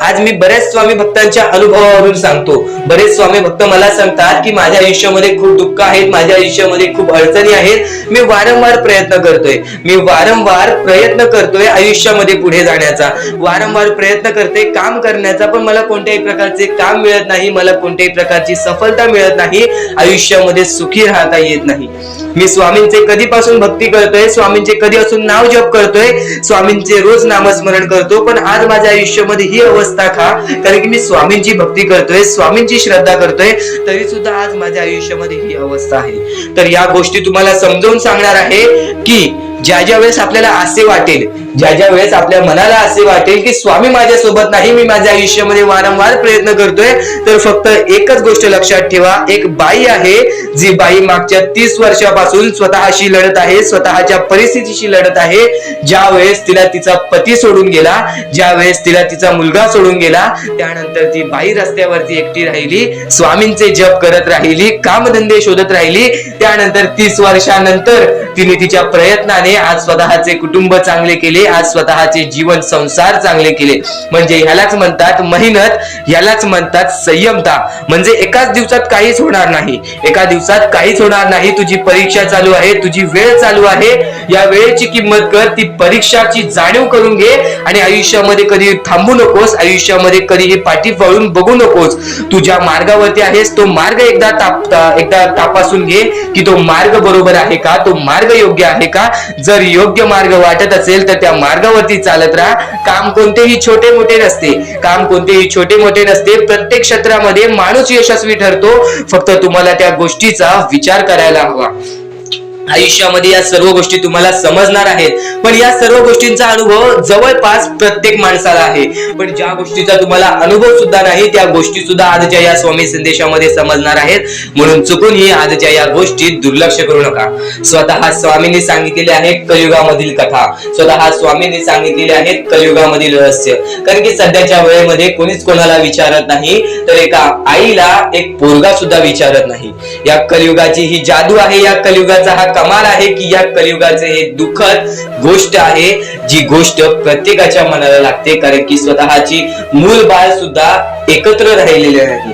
आज मी बऱ्याच स्वामी भक्तांच्या अनुभवावरून सांगतो. बरेच स्वामी भक्त मला सांगतात की माझ्या आयुष्यामध्ये खूप दुःख आहेत, माझ्या आयुष्यामध्ये खूप अडचणी आहेत, मी वारंवार प्रयत्न करतोय आयुष्यामध्ये पुढे जाण्याचा, वारंवार प्रयत्न करते काम करण्याचा, पण मला कोणत्याही प्रकारचे काम मिळत नाही, मला कोणत्याही प्रकारची सफलता मिळत नाही, आयुष्यामध्ये सुखी राहता येत नाही. मी स्वामींचे कधीपासून भक्ती करतोय, स्वामींचे कधीपासून नाव जप करतोय, स्वामींचे रोज नामस्मरण करतो, पण आज माझ्या आयुष्यामध्ये ही अवस्था का? कारण की मी स्वामींची भक्ती करतोय, स्वामींची श्रद्धा करतोय, तरी सुद्धा आज माझ्या आयुष्यामध्ये ही अवस्था आहे. तर या गोष्टी तुम्हाला समजावून सांगणार आहे की ज्या वेळेस आपल्याला असे वाटेल, ज्या वेळेस आपल्या मनाला असे वाटेल की स्वामी माझ्यासोबत नाही, मी माझ्या आयुष्यामध्ये वारंवार प्रयत्न करतोय, तर फक्त एकच गोष्ट लक्षात ठेवा. एक बाई आहे, जी बाई मागच्या 30 वर्षापासून स्वतःशी लढत आहे, स्वतःच्या परिस्थितीशी लढत आहे. ज्या वेळेस तिला तिचा पती सोडून गेला, ज्या वेळेस तिला तिचा मुलगा सोडून गेला, त्यानंतर ती बाई रस्त्यावरती एकटी राहिली, स्वामींचे जप करत राहिली, कामधंदे शोधत राहिली. त्यानंतर 30 वर्षानंतर तिने तिच्या प्रयत्नाने आज स्वतःचे कुटुंब चांगले केले, आज स्वतःचे जीवन संसार चांगले केले. म्हणजे ह्यालाच म्हणतात मेहनत, ह्यालाच म्हणतात संयमता. म्हणजे एकाच दिवसात काहीच होणार नाही, एका दिवसात काहीच होणार नाही. तुझी परीक्षा चालू आहे, तुझी वेळ चालू आहे, या वेळेची किंमत कर, ती परीक्षाची जाणीव करून घे आणि आयुष्यामध्ये कधी थांबू नकोस, आयुष्यामध्ये कधीही पाठी वळून बघू नकोस. तुझ्या मार्गावरती आहेस, तो मार्ग एकदा तपासून घे की तो मार्ग बरोबर आहे का, तो मार्ग योग्य आहे का. जर योग्य मार्ग वाटत असेल तर त्या मार्गावरती चालत राहा. काम कोणतेही छोटे मोठे नसते, प्रत्येक क्षेत्रामध्ये माणूस यशस्वी ठरतो, फक्त तुम्हाला त्या गोष्टीचा विचार करायला हवा. आयुष्यामध्ये या सर्व गोष्टी तुम्हाला समजणार आहेत, पण या सर्व गोष्टींचा अनुभव जवळपास प्रत्येक माणसाला आहे. पण ज्या गोष्टीचा तुम्हाला अनुभव सुद्धा नाही, त्या गोष्टी सुद्धा आजच्या या स्वामी संदेशामध्ये समजणार आहेत. म्हणून चुकूनही आजच्या या गोष्टीत दुर्लक्ष करू नका. स्वतः स्वामींनी सांगितलेले आहे कलियुगामधील कथा, स्वतः स्वामींनी सांगितलेले आहेत कलियुगामधील रहस्य. कारण की सध्याच्या वेळेमध्ये कोणीच कोणाला विचारत नाही, तर एका आईला एक पोरगा सुद्धा विचारत नाही. या कलियुगाची ही जादू आहे, या कलियुगाचा हा कमाल आहे की या कलियुगाचे हे दुःखद गोष्ट आहे, जी गोष्ट प्रत्येकाच्या मनाला लागते. कारण की स्वतःची मूल बाळ सुद्धा एकत्र राहिलेले नाही.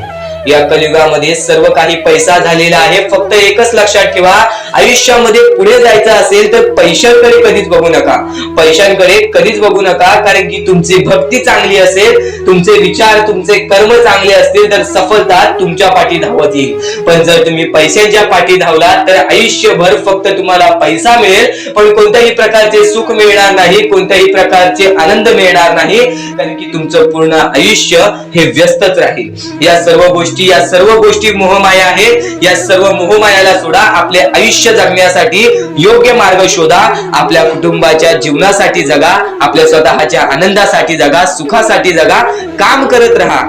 या कलियुगामध्ये सर्व काही पैसा झालेला आहे. फक्त एकच लक्षात ठेवा, आयुष्यामध्ये पुढे जायचं असेल तर पैशांकडे कधीच बघू नका, पैशांकडे कधीच बघू नका. कारण की तुमची भक्ती चांगली असेल, तुमचे विचार, तुमचे कर्म चांगले असतील तर सफलता तुमच्या पाठी धावत येईल. पण जर तुम्ही पैशांच्या पाठी धावलात तर आयुष्यभर फक्त तुम्हाला पैसा मिळेल, पण कोणत्याही प्रकारचे सुख मिळणार नाही, कोणत्याही प्रकारचे आनंद मिळणार नाही. कारण की तुमचं पूर्ण आयुष्य हे व्यस्तच राहील. या सर्व गोष्टी मोहमाया आहेत. या सर्व मोहमायाला सोडा, आपले आयुष्य जगण्यासाठी योग्य मार्ग शोधा, आपल्या कुटुंबाच्या जीवनासाठी जगा, आपल्या स्वतःच्या आनंदासाठी जगा, सुखासाठी जगा. काम करत राहा,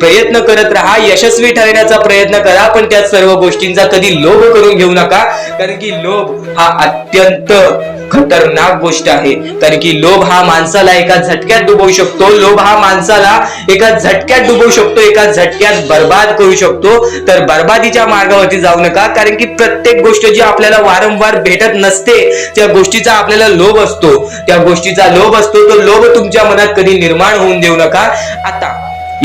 प्रयत्न करत राहा, यशस्वी ठरण्याचा प्रयत्न करा, पण त्या सर्व गोष्टींचा कधी लोभ करून घेऊ नका. कारण की लोभ हा अत्यंत खतरनाक गोष्ट आहे. कारण की लोभ हा माणसाला एका झटक्यात डुबवू शकतो, लोभ हा माणसाला एका झटक्यात डुबवू शकतो, एका झटक्यात बर्बाद करू शकतो. तर बर्बादीच्या मार्गावरती जाऊ नका. कारण की प्रत्येक गोष्ट जी आपल्याला वारंवार भेटत नसते, त्या गोष्टीचा आपल्याला लोभ असतो, त्या गोष्टीचा लोभ असतो. तो लोभ तुमच्या मनात कधी निर्माण होऊन देऊ नका. आता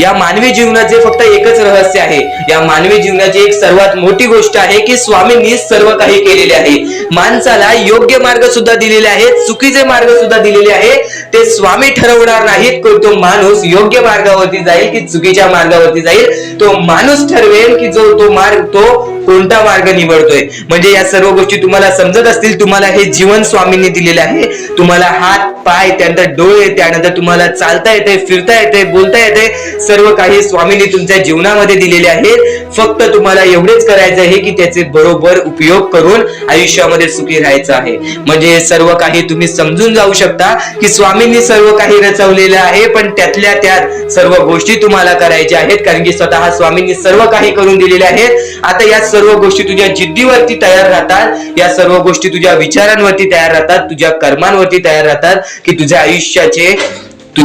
या मानवी जीवनाचे फक्त एकच रहस्य आहे, या मानवी जीवनाची एक सर्वात मोठी गोष्ट आहे की स्वामींनी सर्व काही केलेले आहे. माणसाला योग्य मार्ग सुद्धा दिलेले आहेत, चुकीचे मार्ग सुद्धा दिलेले आहेत. ते स्वामी ठरवणार नाहीत की तो माणूस योग्य मार्गावरती जाईल की चुकीच्या मार्गावरती जाईल. तो माणूस ठरवेल की तो कोणता मार्ग निवडतोय. म्हणजे या सर्व गोष्टी तुम्हाला समजत असतील. तुम्हाला हे जीवन स्वामींनी दिलेले आहे. तुम्हाला हात, पाय, त्यानंतर डोळे, त्यानंतर तुम्हाला चालता येते, फिरता येते, बोलता येते, सर्व काही स्वामींनी तुमच्या जीवनामध्ये दिलेले आहेत. फक्त तुम्हाला एवढेच करायचं आहे की त्याचे बरोबर उपयोग करून आयुष्यामध्ये सुखी राहायचं आहे. म्हणजे सर्व काही तुम्ही समजून जाऊ शकता की स्वामींनी सर्व काही रचवलेलं आहे, पण त्यातल्या त्यात सर्व गोष्टी तुम्हाला करायच्या आहेत. कारण की स्वतः स्वामींनी सर्व काही करून दिलेले आहेत. आता या सर्व गोष्टी तुझ्या जिद्दीवरती तयार राहतात, या सर्व गोष्टी तुझ्या विचारांवरती तयार राहतात, तुझ्या कर्मांवरती तयार राहतात की तुझे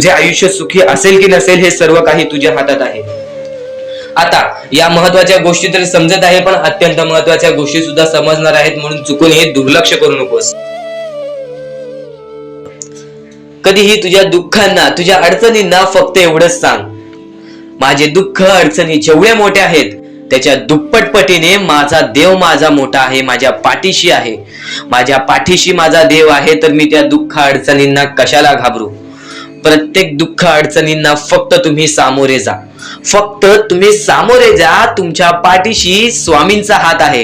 आयुष्य सुखी असेल की नसेल हे सर्व काही तुझ्या हातात आहे. आता या महत्वाच्या गोष्टी तर समजत आहे, पण अत्यंत महत्वाच्या गोष्टी सुद्धा समजणार आहेत. म्हणून चुकून हे दुर्लक्ष करू नकोस. कधीही तुझ्या दुःखांना, तुझ्या अडचणींना फक्त एवढंच सांग माझे दुःख अडचणी जेवढे मोठे आहेत त्याच्या दुप्पटपटीने माझा देव माझा मोठा आहे, माझ्या पाठीशी आहे. माझ्या पाठीशी माझा देव आहे, तर मी त्या दुःख अडचणींना कशाला घाबरू. प्रत्येक दुःख अडचणींना फक्त तुम्ही सामोरे जा, फक्त तुम्ही सामोरे जा. तुमच्या पाठीशी स्वामींचा हात आहे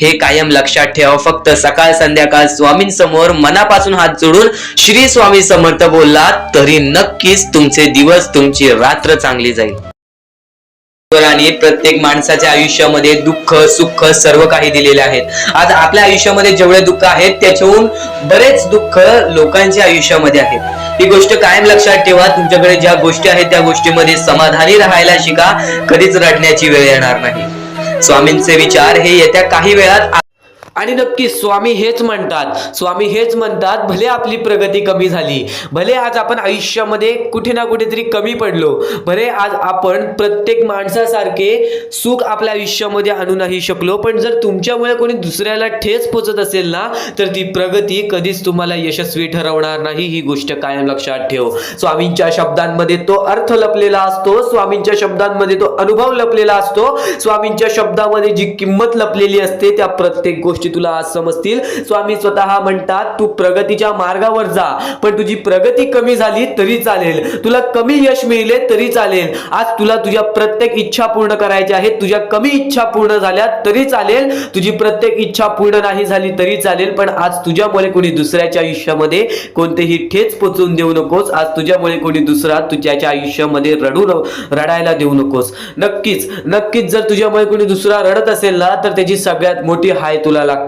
हे कायम लक्षात ठेवा. फक्त सकाळ संध्याकाळ स्वामींसमोर मनापासून हात जोडून श्री स्वामी समर्थ बोललात तरी नक्कीच तुमचे दिवस, तुमची रात्र चांगली जाईल. आणि प्रत्येक माणसाच्या आयुष्यामध्ये दुःख सुख सर्व काही दिलेले आहेत. आज आपल्या आयुष्यामध्ये जेवढे दुःख आहेत त्याच्याहून बरेच दुःख लोकांच्या आयुष्यामध्ये आहेत. ही गोष्ट कायम लक्षात ठेवा. तुमच्याकडे ज्या गोष्टी आहेत त्या गोष्टीमध्ये समाधानी राहायला शिका. कधीच रडण्याची वेळ येणार नाही. स्वामींचे विचार हे येत्या काही वेळात. आणि नक्की स्वामी हेच म्हणतात, भले आपली प्रगती कमी झाली, भले आज आपण आयुष्यामध्ये कुठे ना कुठेतरी कमी पडलो, भले आज आपण प्रत्येक माणसासारखे सुख आपल्या आयुष्यामध्ये आणू नाही शकलो, पण जर तुमच्यामुळे कोणी दुसऱ्याला ठेच पोचत असेल ना, तर ती प्रगती कधीच तुम्हाला यशस्वी ठरवणार नाही. ही गोष्ट कायम लक्षात ठेव. स्वामींच्या शब्दांमध्ये तो अर्थ लपलेला असतो, स्वामींच्या शब्दांमध्ये तो अनुभव लपलेला असतो, स्वामींच्या शब्दामध्ये जी किंमत लपलेली असते त्या प्रत्येक गोष्टी तुला आज समजतील. स्वामी स्वतः म्हणतात, तू प्रगतीच्या मार्गावर जा, पण तुझी प्रगती कमी झाली तरी चालेल, तुला कमी यश मिळले तरी चालेल. आज तुला तुझ्या प्रत्येक इच्छा पूर्ण करायच्या आहेत. तुझ्या कमी इच्छा पूर्ण झाल्या तरी चालेल, तुझी प्रत्येक इच्छा पूर्ण नाही झाली तरी चालेल, पण आज तुझ्यामुळे कोणी दुसऱ्याच्या आयुष्यामध्ये कोणतेही ठेच पोचवून देऊ नकोस. आज तुझ्यामुळे कोणी दुसरा तुझ्याच्या आयुष्यामध्ये रडायला देऊ नकोस. नक्कीच जर तुझ्यामुळे कोणी दुसरा रडत असेल ना, तर त्याची सगळ्यात मोठी हाय तुला लागते.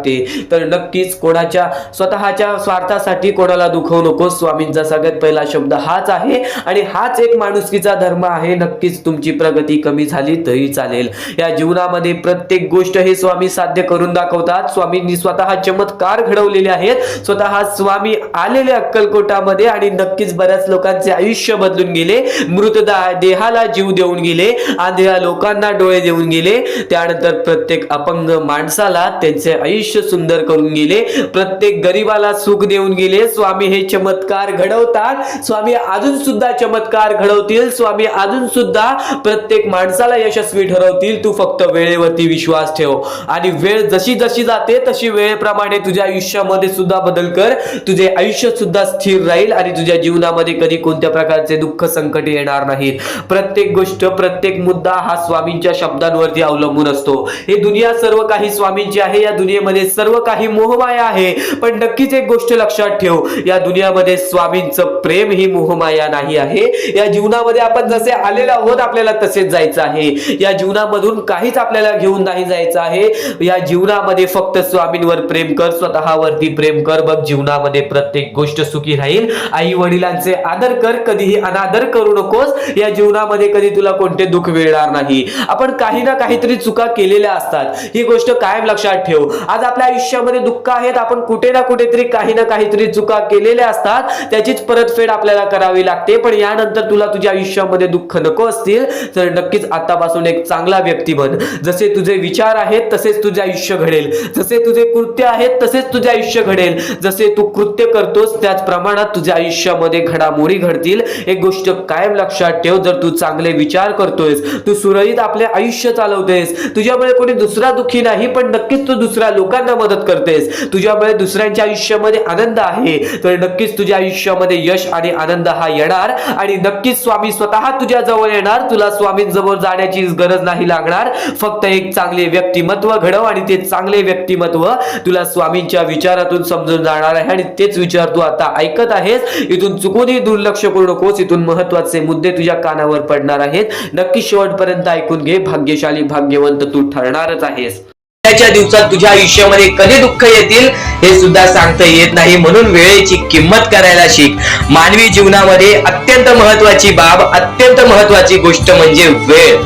तर नक्कीच कोणाच्या स्वतःच्या स्वार्थासाठी कोणाला दुखवू नको. स्वामींचा सगळ्यात पहिला शब्द हाच आहे आणि हाच एक माणुसकीचा धर्म आहे. नक्कीच तुमची प्रगती कमी झाली तरी चालेल. या जीवनामध्ये प्रत्येक गोष्ट हे स्वामी साध्य करून दाखवतात. स्वामींनी स्वतः चमत्कार घडवलेले आहेत. स्वतः स्वामी आलेले अक्कलकोटामध्ये आणि नक्कीच बऱ्याच लोकांचे आयुष्य बदलून गेले. मृत देहाला जीव देऊन गेले, आंधळ्या लोकांना डोळे देऊन गेले, त्यानंतर प्रत्येक अपंग माणसाला त्यांचे आयुष्य सुंदर करून गेले, प्रत्येक गरीबाला सुख देऊन गेले. स्वामी हे चमत्कार घडवतात. स्वामी अजून सुद्धा चमत्कार घडवतील. स्वामी अजून सुद्धा प्रत्येक माणसाला यशस्वी ठरवतील. तू फक्त वेळेवरती विश्वास ठेव आणि वेळ जशी जशी जाते तशी वेळेप्रमाणे तुझ्या आयुष्यामध्ये सुद्धा बदल कर. तुझे आयुष्य सुद्धा स्थिर राहील आणि तुझ्या जीवनामध्ये कधी कोणत्या प्रकारचे दुःख संकट येणार नाहीत. प्रत्येक गोष्ट, प्रत्येक मुद्दा हा स्वामींच्या शब्दांवरती अवलंबून असतो. हे दुनिया सर्व काही स्वामींची आहे. या दुनियेमध्ये सर्व काही मोहमाया आहे, पण नक्कीच एक गोष्ट लक्षात ठेव, या दुनियामध्ये स्वामींचं प्रेम ही मोहमाया नाही आहे. या जीवनामध्ये आपण जसे आलेलो आहोत आपल्याला तसेच जायचं आहे. या जीवनामधून काहीच आपल्याला घेऊन नाही जायचं आहे. या जीवनामध्ये फक्त स्वामींवर प्रेम कर, स्वतःवरती प्रेम कर. बघ जीवनामध्ये प्रत्येक गोष्ट सुखी राहील. आई वडिलांचे आदर कर, कधीही अनादर करू नकोस. या जीवनामध्ये कधी तुला कोणते दुःख मिळणार नाही. आपण काही ना काहीतरी चुका केलेल्या असतात, ही गोष्ट कायम लक्षात ठेव. आज आपल्या आयुष्यामध्ये दुःख आहेत, आपण कुठे ना कुठेतरी काही ना काहीतरी चुका केलेल्या असतात, त्याचीच परतफेड आपल्याला करावी लागते. पण यानंतर तुला तुझ्या आयुष्यामध्ये दुःख नको असतील तर नक्कीच आतापासून एक चांगला व्यक्ती बन. जसे तुझे विचार आहेत तसेच तुझे आयुष्य घडेल, जसे तुझे कृत्य आहेत तसेच तुझे आयुष्य घडेल. जसे तू कृत्य करतोस त्याच प्रमाणात तुझ्या आयुष्यामध्ये घडामोडी घडतील. एक गोष्ट कायम लक्षात ठेव, जर तू चांगले विचार करतोयस, तू सुरळीत आपले आयुष्य चालवतोयस, तुझ्यामुळे कोणी दुसरा दुःखी नाही, पण नक्कीच तू दुसऱ्या लोकांना मदत करतेस, तुझ्यामुळे दुसऱ्यांच्या आयुष्यामध्ये आनंद आहे, तर नक्कीच तुझ्या आयुष्यामध्ये यश आणि आनंद हा येणार आणि नक्कीच स्वामी स्वतः तुझ्या जवळ येणार. तुला स्वामींजवळ जाण्याची गरज नाही लागणार. फक्त एक चांगले व्यक्तिमत्व घडव आणि ते चांगले व्यक्तिमत्व तुला स्वामींच्या विचारातून समजून जाणार आहे आणि तेच विचार तू आता ऐकत आहेस. इथून चुकूनही दुर्लक्ष करू नकोस. इथून महत्त्वाचे मुद्दे तुझ्या कानावर पडणार आहेत. नक्की शेवटपर्यंत ऐकून घे. भाग्यशाली भाग्यवंत तू ठरणारच आहेस. च्या दिवसात तुझ्या आयुष्यामध्ये कधी दुःख येतील हे सुद्धा सांगता येत नाही, म्हणून वेळेची किंमत करायला शिक. मानवी जीवनामध्ये अत्यंत महत्वाची बाब, अत्यंत महत्वाची गोष्ट म्हणजे वेळ.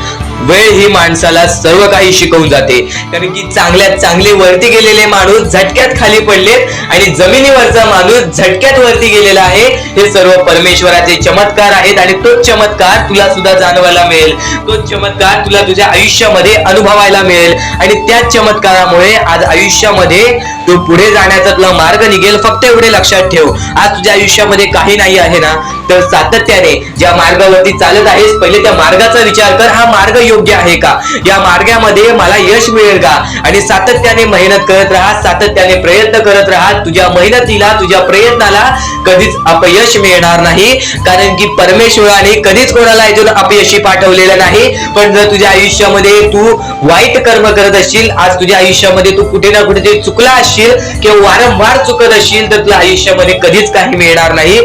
वेळ ही माणसाला सर्व काही शिकवून जाते. कारण की चांगल्यात चांगले वरती गेलेले माणूस झटक्यात खाली पडलेत आणि जमिनीवरचा माणूस झटक्यात वरती गेलेला आहे. हे सर्व परमेश्वराचे चमत्कार आहेत आणि तोच चमत्कार तुला सुद्धा जाणवायला मिळेल. तोच चमत्कार तुला तुझ्या आयुष्यामध्ये अनुभवायला मिळेल आणि त्याच चमत्कारामुळे आज आयुष्यामध्ये तू पुढे जाण्याचा तुला मार्ग निघेल. फक्त एवढे लक्षात ठेव, आज तुझ्या आयुष्यामध्ये काही नाही आहे ना, तर सातत्याने ज्या मार्गावरती चालत आहेस पहिले त्या मार्गाचा विचार कर. हा मार्ग योग्य आहे का? या मार्गामध्ये मला यश मिळेल का? आणि सातत्याने मेहनत करत राहा, सातत्याने प्रयत्न करत राहा. तुझ्या मेहनतीला, तुझ्या प्रयत्नाला कधीच अपयश मिळणार नाही. कारण की परमेश्वराने कधीच कोणाला इथून अपयशी पाठवलेलं नाही. पण जर तुझ्या आयुष्यामध्ये तू वाईट कर्म करत असशील, आज तुझ्या आयुष्यामध्ये तू कुठे ना कुठे चुकला असशील किंवा वारंवार चुकत असशील, तर तुला आयुष्यामध्ये कधीच काही मिळणार नाही.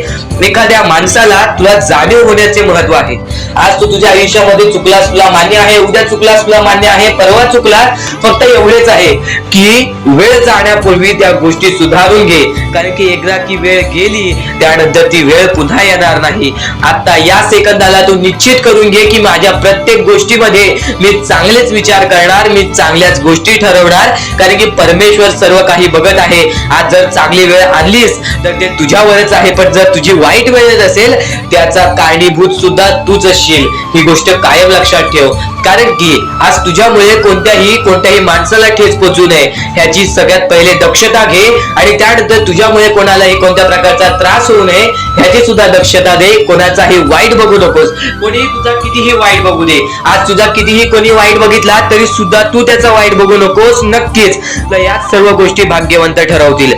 एखाद्या माणसाला तुला जाणीव होण्याचे महत्व आहे. आज तू तुझ्या आयुष्यामध्ये चुकलास, तुला मान्य आहे. उद्या चुकलास, तुला मान्य आहे. परवा चुकलास, फक्त एवढेच आहे की वेळ जाण्यापूर्वी त्या गोष्टी सुधारून घे. कारण की एकदा की वेळ गेली त्यानंतर ती वेळ पुन्हा येणार नाही. आता या सेकंदाला तू निश्चित करून घे की माझ्या प्रत्येक गोष्टीमध्ये मी चांगलेच विचार करणार, मी चांगल्याच गोष्टी ठरवणार. कारण की परमेश्वर सर्व काही बघत आहे. आज जर चांगली वेळ आणलीस तर ते तुझ्यावरच आहे, पण जर तुझी वाईट वेळ असेल त्याचा कारणीभूत सुद्धा तूच असशील. ही गोष्ट कायम लक्षात ठेव. कारण की आज तुझ्यामुळे कोणत्याही माणसाला ठेच पोचू नये ह्याची सगळ्यात पहिले दक्षता घे. आणि त्यानंतर तुझ्यामुळे कोणालाही कोणत्या प्रकारचा त्रास होऊ नये ह्याची सुद्धा दक्षता दे. कोणाचाही वाईट बघू नकोस. कोणीही तुझा कितीही वाईट बघू दे, आज तुझा कितीही कोणी वाईट बघितला तरी सुद्धा तू त्याचा वाईट बघू नकोस. नक्कीच या सर्व गोष्टी भाग्यवंत ठरवतील.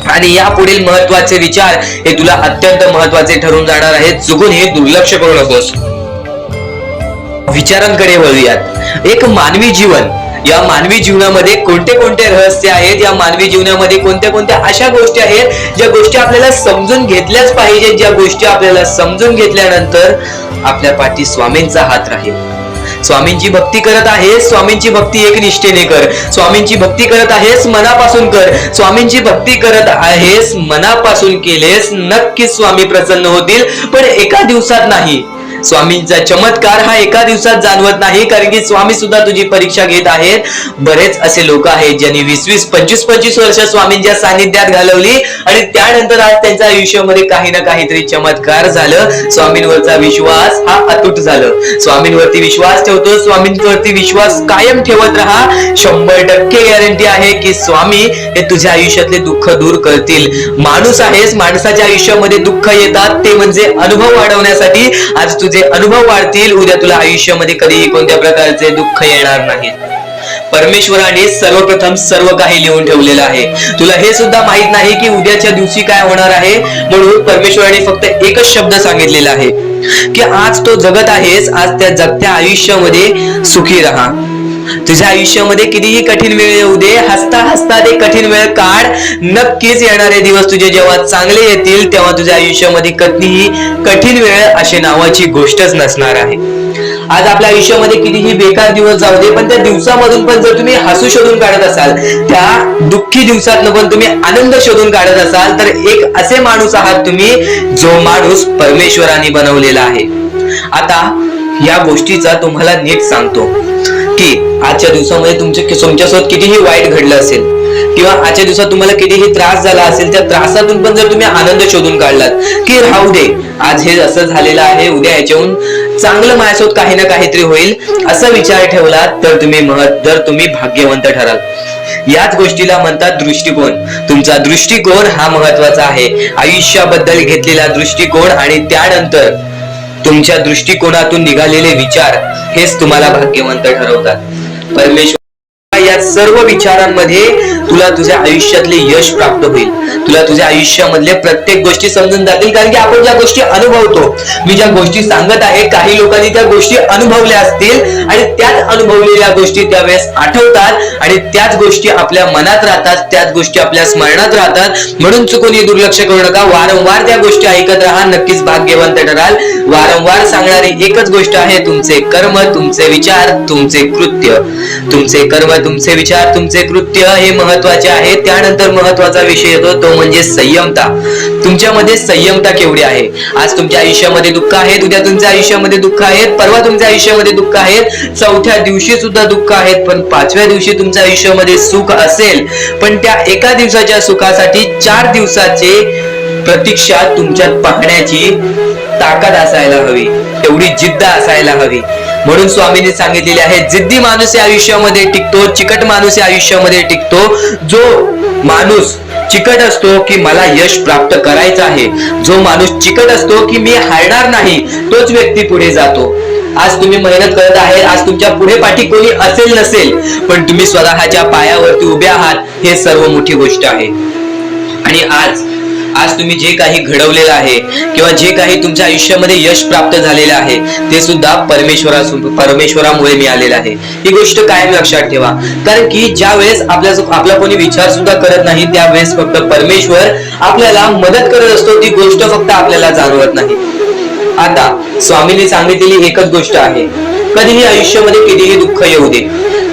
आणि या पुढील महत्वाचे विचार हे तुला अत्यंत महत्वाचे ठरून जाणार आहेत. चुकून हे दुर्लक्ष करू नकोस. विचारांकडे वळूयात. एक मानवी जीवन, या मानवी जीवनामध्ये कोणते कोणते रहस्य आहेत, या मानवी जीवनामध्ये कोणत्या कोणत्या अशा गोष्टी आहेत ज्या गोष्टी आपल्याला समजून घेतल्याच पाहिजेत. ज्या गोष्टी आपल्याला समजून घेतल्यानंतर आपल्या पाठी स्वामींचा हात राहील. स्वामींची भक्ती करत आहेस, स्वामींची भक्ती एक निष्ठेने कर. स्वामींची भक्ती करत आहेस, मनापासून कर. स्वामींची भक्ती करत आहेस, मनापासून केलेस, नक्कीच स्वामी प्रसन्न होतील. पण एका दिवसात नाही. स्वामींचा चमत्कार हा एका दिवसात जाणवत नाही. कारण की स्वामी सुद्धा तुझी परीक्षा घेत आहेत. बरेच असे लोक आहेत ज्यांनी 20-20, 25-25 वर्ष स्वामींच्या सानिध्यात घालवली आणि त्यानंतर आज त्यांच्या आयुष्यामध्ये काही ना काहीतरी चमत्कार झालं. स्वामींवरचा विश्वास हा अतूट झालं. स्वामींवरती विश्वास ठेवतो, स्वामींवरती विश्वास कायम ठेवत राहा. 100% गॅरंटी आहे की स्वामी हे तुझ्या आयुष्यातले दुःख दूर करतील. माणूस आहेस, माणसाच्या आयुष्यामध्ये दुःख येतात ते म्हणजे अनुभव वाढवण्यासाठी. आज तुझे अनुभव वाढतील, उद्या तुला आयुष्यामध्ये कधीही कोणत्या प्रकारचे दुःख येणार नाही. परमेश्वराने सर्वप्रथम सर्व काही लिहून ठेवलेलं आहे. तुला हे सुद्धा माहित नाही की उद्याच्या दिवशी काय होणार आहे. म्हणून परमेश्वराने फक्त एकच शब्द सांगितलेला आहे की आज तो जगत आहेस, आज त्या जगत्या आयुष्यामध्ये सुखी राहा. तुझ्या आयुष्यामध्ये कितीही कठीण वेळ येऊ दे, हसता हसता ते कठीण वेळ काढ. नक्कीच येणारे दिवस तुझे जेव्हा चांगले येतील तेव्हा तुझ्या आयुष्यामध्ये कधीही कठीण वेळ अशी नावाची गोष्टच नसणार आहे. आज आपल्या आयुष्यामध्ये कितीही बेकार दिवस जाऊ दे, पण त्या दिवसामधून पण जर तुम्ही हसू शोधून काढत असाल, त्या दुःखी दिवसातनं पण तुम्ही आनंद शोधून काढत असाल, तर एक असे माणूस आहात तुम्ही जो माणूस परमेश्वराने बनवलेला आहे. आता या गोष्टीचा तुम्हाला नीट सांगतो की आजच्या दिवसामध्ये तुमच्यासोबत कितीही वाईट घडलं असेल किंवा आजच्या दिवसात तुम्हाला कितीही त्रास झाला असेल, त्या त्रासातून पण जर तुम्ही आनंद शोधून काढलात की राहू दे, आज हे असं झालेलं आहे, उद्या याच्याहून चांगलं माझ्यासोबत काही ना काहीतरी होईल, असा विचार ठेवलात तर तुम्ही भाग्यवंत ठराल. याच गोष्टीला म्हणतात दृष्टिकोन. तुमचा दृष्टिकोन हा महत्वाचा आहे. आयुष्याबद्दल घेतलेला दृष्टिकोन आणि त्यानंतर तुमच्या दृष्टिकोनातून निघालेले विचार हेच तुम्हाला भाग्यवंत ठरवतात. परमेश्वर या सर्व विचारांमध्ये तुला तुझ्या आयुष्यातले यश प्राप्त होईल. तुला तुझ्या आयुष्यामधले प्रत्येक गोष्टी समजून जातील. कारण की आपण ज्या गोष्टी अनुभवतो, मी ज्या गोष्टी सांगत आहे, काही लोकांनी त्या गोष्टी अनुभवल्या असतील आणि त्याच अनुभवलेल्या गोष्टी त्यावेळेस आठवतात आणि त्याच गोष्टी आपल्या मनात राहतात, त्याच गोष्टी आपल्या स्मरणात राहतात. म्हणून चुकून दुर्लक्ष करू नका. वारंवार त्या गोष्टी ऐकत राहा, नक्कीच भाग्यवंत ठराल. वारंवार सांगणारी एकच गोष्ट आहे, तुमचे कर्म, तुमचे विचार, तुमचे कृत्य. तुमचे कर्म तुमचे विचार, तुमचे कृत्य हे महत्वाचे आहे. त्यानंतर महत्वाचा विषय येतो तो म्हणजे संयमता. तुमच्यामध्ये संयमता केवढी आहे? आज तुमच्या आयुष्यामध्ये दुःख आहे, उद्या तुमच्या आयुष्यामध्ये दुःख आहेत, परवा तुमच्या आयुष्यामध्ये दुःख आहेत, चौथ्या दिवशी सुद्धा दुःख आहेत, पण पाचव्या दिवशी तुमच्या आयुष्यामध्ये सुख असेल. पण त्या एका दिवसाच्या सुखासाठी 4 दिवसाचे प्रतीक्षा तुमच्यात पाहण्याची ताकद असायला हवी, तेवढी जिद्द असायला हवी. म्हणून स्वामींनी सांगितलेले आहे, जिद्दी माणूस या आयुष्यामध्ये टिकतो, चिकट माणूस या आयुष्यामध्ये टिकतो. जो माणूस चिकट असतो की मला यश प्राप्त करायचं आहे, जो माणूस चिकट असतो की मी हारणार नाही, तोच व्यक्ती पुढे जातो. आज तुम्ही मेहनत करत आहे, आज तुमच्या पुढे पाठी कोणी असेल नसेल, पण तुम्ही स्वतःच्या पायावरती उभे आहात, हे सर्व मोठी गोष्ट आहे. आणि आज तुम्ही जे काही घडवलेलं आहे किंवा जे काही तुमच्या आयुष्यामध्ये यश प्राप्त झालेलं आहे ते सुद्धा परमेश्वरामुळे मिळालेलं आहे. ही गोष्ट कायम लक्षात ठेवा. कारण की ज्या वेळेस आपला कोणी विचार सुद्धा करत नाही, त्यावेळेस फक्त परमेश्वर आपल्याला मदत करत असतो. ती गोष्ट फक्त आपल्याला जाणवत नाही. आता स्वामींनी सांगितलेली एकच गोष्ट आहे, कधीही आयुष्यामध्ये कितीही दुःख येऊ दे,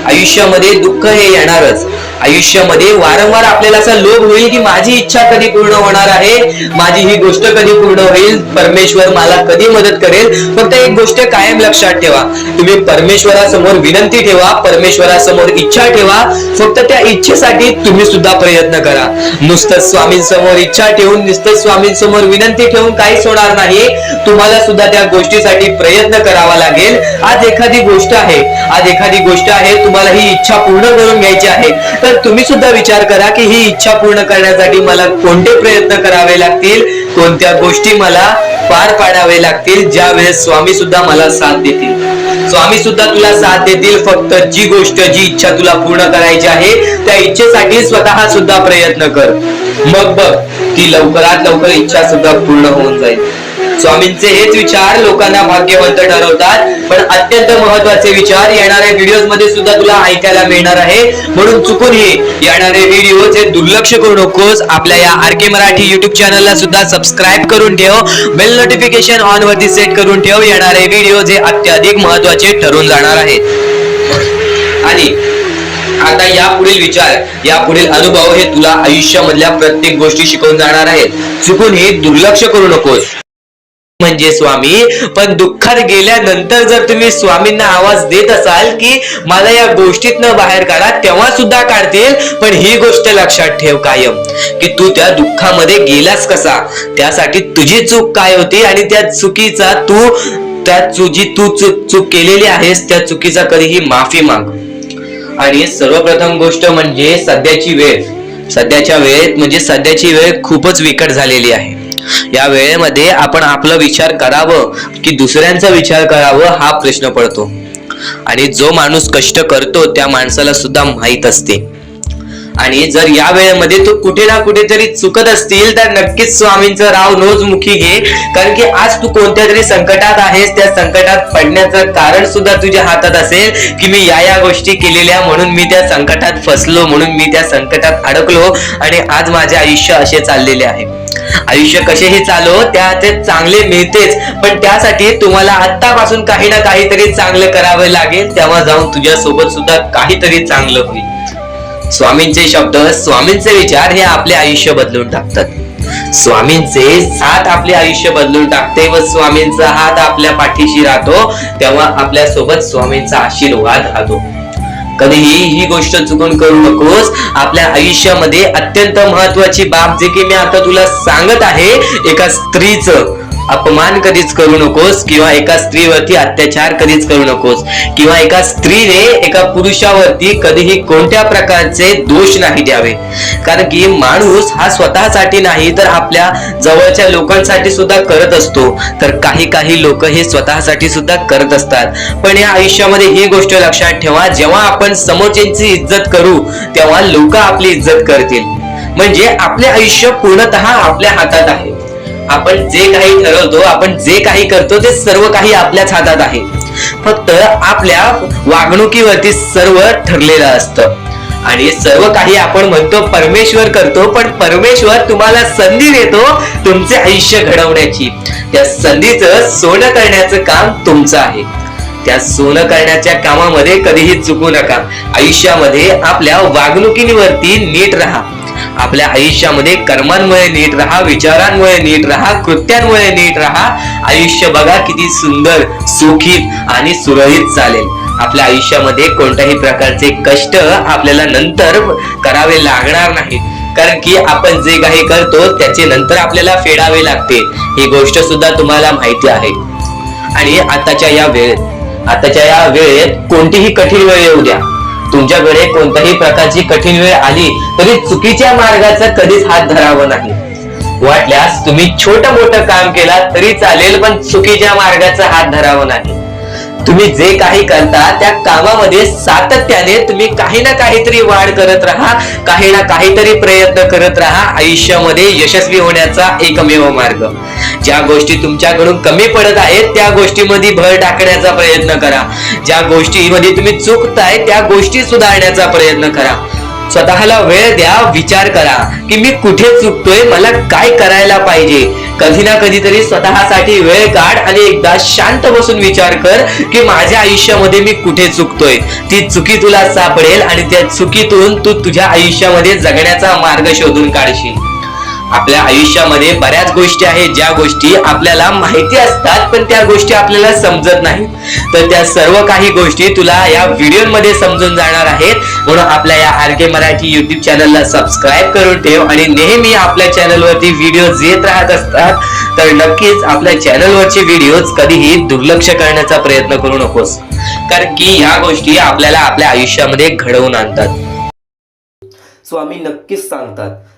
आयुष्यामध्ये दुःख हे येणारच. आयुष्यामध्ये वारंवार आपल्याला असा लोभ होईल की माझी इच्छा कधी पूर्ण होणार आहे, माझी ही गोष्ट कधी पूर्ण होईल, परमेश्वर मला कधी मदत करेल. फक्त एक गोष्ट कायम लक्षात ठेवा, तुम्ही परमेश्वरासमोर विनंती ठेवा, परमेश्वरासमोर इच्छा ठेवा. फक्त त्या इच्छेसाठी तुम्ही सुद्धा प्रयत्न करा. नुसतं स्वामींसमोर इच्छा ठेवून, नुसतं स्वामींसमोर विनंती ठेवून काहीच होणार नाही. तुम्हाला सुद्धा त्या गोष्टीसाठी प्रयत्न करावा लागेल. आज एखादी गोष्ट आहे, तुम्हाला ही इच्छा पूर्ण करून घ्यायची आहे, तर तुम्ही सुद्धा विचार करा की ही इच्छा पूर्ण करण्यासाठी मला कोणते प्रयत्न करावे लागतील, कोणत्या गोष्टी मला पार पाडावे लागतील, ज्या वेळेस स्वामी सुद्धा मला साथ देतील. स्वामी सुद्धा तुला साथ देतील. फक्त जी इच्छा तुला पूर्ण करायची आहे त्या इच्छेसाठी स्वतः सुद्धा प्रयत्न कर. मग बघ ती लवकरात लवकर इच्छा सुद्धा पूर्ण होऊन जाईल. स्वामींचे हेच विचार लोकांना भाग्यवंत ठरवतात. पण अत्यंत महत्वाचे विचार येणाऱ्या व्हिडिओज मध्ये सुद्धा तुला ऐकायला मिळणार आहे. म्हणून चुकूनही येणारे व्हिडिओ जे दुर्लक्ष करू नकोस. आपल्या या RK मराठी युट्यूब चॅनलला सुद्धा सबस्क्राईब करून ठेव, बेल नोटिफिकेशन ऑन वरती सेट करून ठेव. येणारे व्हिडिओ जे अत्याधिक महत्वाचे ठरून जाणार आहेत. आणि आता यापुढील विचार, यापुढील अनुभव हे तुला आयुष्यामधल्या प्रत्येक गोष्टी शिकवून जाणार आहेत. चुकूनही दुर्लक्ष करू नकोस. म्हणजे स्वामी, पण दुःखात गेल्यानंतर जर तुम्ही स्वामींना आवाज देत असाल की मला या गोष्टीतनं बाहेर काढा, तेव्हा सुद्धा काढतील. पण ही गोष्ट लक्षात ठेव कायम की तू त्या दुःखामध्ये गेलास कसा, त्यासाठी तुझी चूक काय होती आणि त्या चुकीचा चूक केलेली आहेस त्या चुकीचा कधीही माफी माग. आणि सर्वप्रथम गोष्ट म्हणजे सध्याची वेळ खूपच विकट झालेली आहे. या वेळेमध्ये आपण आपला विचार करावं की दुसऱ्यांचा विचार करावं हा प्रश्न पडतो. आणि जो माणूस कष्ट करतो त्या माणसाला सुद्धा माहित असते. आणि जर या वेळेमध्ये तू कुठे ना कुठेतरी चुकत असतील तर नक्कीच स्वामींचं राव नोजमुखी घे. कारण की आज तू कोणत्या तरी संकटात आहेस, त्या संकटात पडण्याचं कारण सुद्धा तुझ्या हातात असेल की मी या गोष्टी केलेल्या म्हणून मी त्या संकटात फसलो, म्हणून मी त्या संकटात अडकलो आणि आज माझे आयुष्य असे चाललेले आहे. आयुष्य कसेही चालो त्यात चांगले मिळतेच, पण त्यासाठी तुम्हाला आत्तापासून काही ना काहीतरी चांगलं करावं लागेल. तेव्हा जाऊन तुझ्या सोबत सुद्धा काहीतरी चांगलं होईल. स्वामींचे शब्द, स्वामींचे विचार हे आपले आयुष्य बदलून टाकतात. स्वामींचे साथ आपले आयुष्य बदलून टाकते व स्वामींचा हात आपल्या पाठीशी राहतो. तेव्हा आपल्या सोबत स्वामींचा आशीर्वाद राहतो. कधीही ही गोष्ट चुकून करू नकोस. आपल्या आयुष्यामध्ये अत्यंत महत्वाची बाब जे की मी आता तुला सांगत आहे, एका स्त्रीचं अपमान कधीच करू नकोस किंवा एका स्त्रीवरती अत्याचार कधीच करू नकोस किंवा एका स्त्रीने एका पुरुषावरती कधीही कोणत्या प्रकारचे दोष नाही द्यावे. कारण की माणूस हा स्वतःसाठी नाही तर आपल्या जवळच्या लोकांसाठी सुद्धा करत असतो. तर काही लोक हे स्वतःसाठी सुद्धा करत असतात. पण या आयुष्यामध्ये ही गोष्ट लक्षात ठेवा, जेव्हा आपण समोरच्यांची इज्जत करू तेव्हा लोक आपली इज्जत करतील. म्हणजे आपले आयुष्य पूर्णतः आपल्या हातात आहे. आपण जे काही ठरवतो, आपण जे काही करतो ते सर्व काही आपल्याच हातात आहे. फक्त आपल्या वागणुकीवरती सर्व ठरलेलं असतं. आणि सर्व काही आपण म्हणतो परमेश्वर करतो, पण परमेश्वर तुम्हाला संधी देतो तुमचे आयुष्य घडवण्याची. या संधीचं सोनं करण्याचं काम तुमचं आहे. त्या सोनं करण्याच्या कामामध्ये कधीही चुकू नका. आयुष्यामध्ये आपल्या वागणुकीवरती नीट राहा. आपल्या आयुष्यामध्ये कर्मांमुळे नीट राहा, विचारांमुळे नीट राहा, कृत्यांमुळे नीट राहा. आयुष्य बघा किती सुंदर, सुखीत आणि सुरळीत चालेल. आपल्या आयुष्यामध्ये कोणत्याही प्रकारचे कष्ट आपल्याला नंतर करावे लागणार नाहीत, कारण की आपण जे काही करतो त्याचे नंतर आपल्याला फेडावे लागते. ही गोष्ट सुद्धा तुम्हाला माहिती आहे. आणि आताच्या या वेळेत कोणतीही कठीण वेळ येऊ द्या, तुमच्याकडे कोणत्याही प्रकारची कठीण वेळ आली तरी चुकीच्या मार्गाचा कधीच हात धरावा नाही. वाटल्यास तुम्ही छोटं मोठं काम केला तरी चालेल, पण चुकीच्या मार्गाचा हात धरावा नाही. तुम्ही जे काही करता त्या कामामध्ये सातत्याने तुम्ही काही ना काहीतरी वाढ करत राहा, काही ना काहीतरी प्रयत्न करत राहा. आयुष्यामध्ये यशस्वी होण्याचा एकमेव मार्ग. ज्या गोष्टी तुमच्याकडून कमी पडत आहेत त्या गोष्टीमध्ये भर टाकण्याचा प्रयत्न करा. ज्या गोष्टीमध्ये तुम्ही चुकताय त्या गोष्टी सुधारण्याचा प्रयत्न करा. स्वतःला वेळ द्या, विचार करा की मी कुठे चुकतोय, मला काय करायला पाहिजे. कधी ना कधीतरी स्वतःसाठी वेळ काढ आणि एकदा शांत बसून विचार कर की माझ्या आयुष्यामध्ये मी कुठे चुकतोय. ती चुकी तुला सापडेल आणि त्या चुकीतून तू तुझ्या आयुष्यामध्ये जगण्याचा मार्ग शोधून काढशील. आपल्या आयुष्यामध्ये बऱ्याच गोष्टी आहेत ज्या गोष्टी आपल्याला माहिती असतात पण त्या गोष्टी आपल्याला समजत नाहीत. तर त्या सर्व काही गोष्टी तुला या व्हिडिओमध्ये समजून जाणार आहेत. म्हणून आपल्या या RK मराठी YouTube चॅनलला सबस्क्राईब करून ठेव आणि नेहमी आपल्या चॅनलवरती व्हिडिओज येत राहत असतात. तर नक्कीच आपल्या चॅनलवरचे व्हिडिओज कधीही दुर्लक्ष करण्याचा प्रयत्न करू नकोस, कारण की ह्या गोष्टी आपल्याला आपल्या आयुष्यामध्ये घडवून आणतात.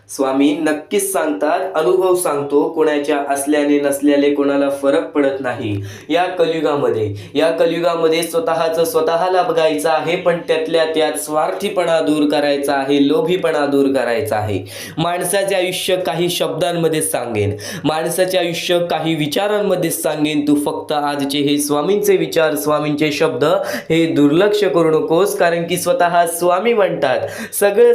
स्वामी नक्कीच सांगतात, अनुभव सांगतो, कोणाच्या असल्याने नसल्याने कोणाला फरक पडत नाही. या कलियुगामध्ये स्वतःला बघायचं आहे, पण त्यातल्या त्यात स्वार्थीपणा दूर करायचा आहे, लोभीपणा दूर करायचा आहे. माणसाचे आयुष्य काही शब्दांमध्ये सांगेन, माणसाचे आयुष्य काही विचारांमध्ये सांगेन. तू फक्त आजचे हे स्वामींचे विचार, स्वामींचे शब्द हे दुर्लक्ष करू नकोस, कारण की स्वतः स्वामी म्हणतात सगळं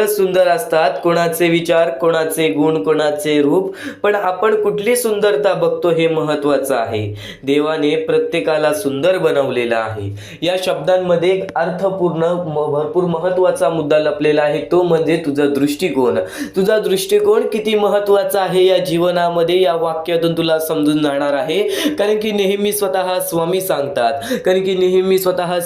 सुंदर असतात. कोणाचे विचार, कोणाचे गुण, कोणाचे रूप, पण आपण कुठली सुंदरता बघतो हे महत्वाचं आहे. देवाने प्रत्येकाला सुंदर बनवलेला आहे. या शब्दांमध्ये एक अर्थपूर्ण भरपूर महत्वाचा मुद्दा लपलेला आहे, तो म्हणजे तुझा दृष्टिकोन किती महत्वाचा आहे या जीवनामध्ये. या वाक्यातून तुला समजून जाणार आहे, कारण की नेहमी स्वतः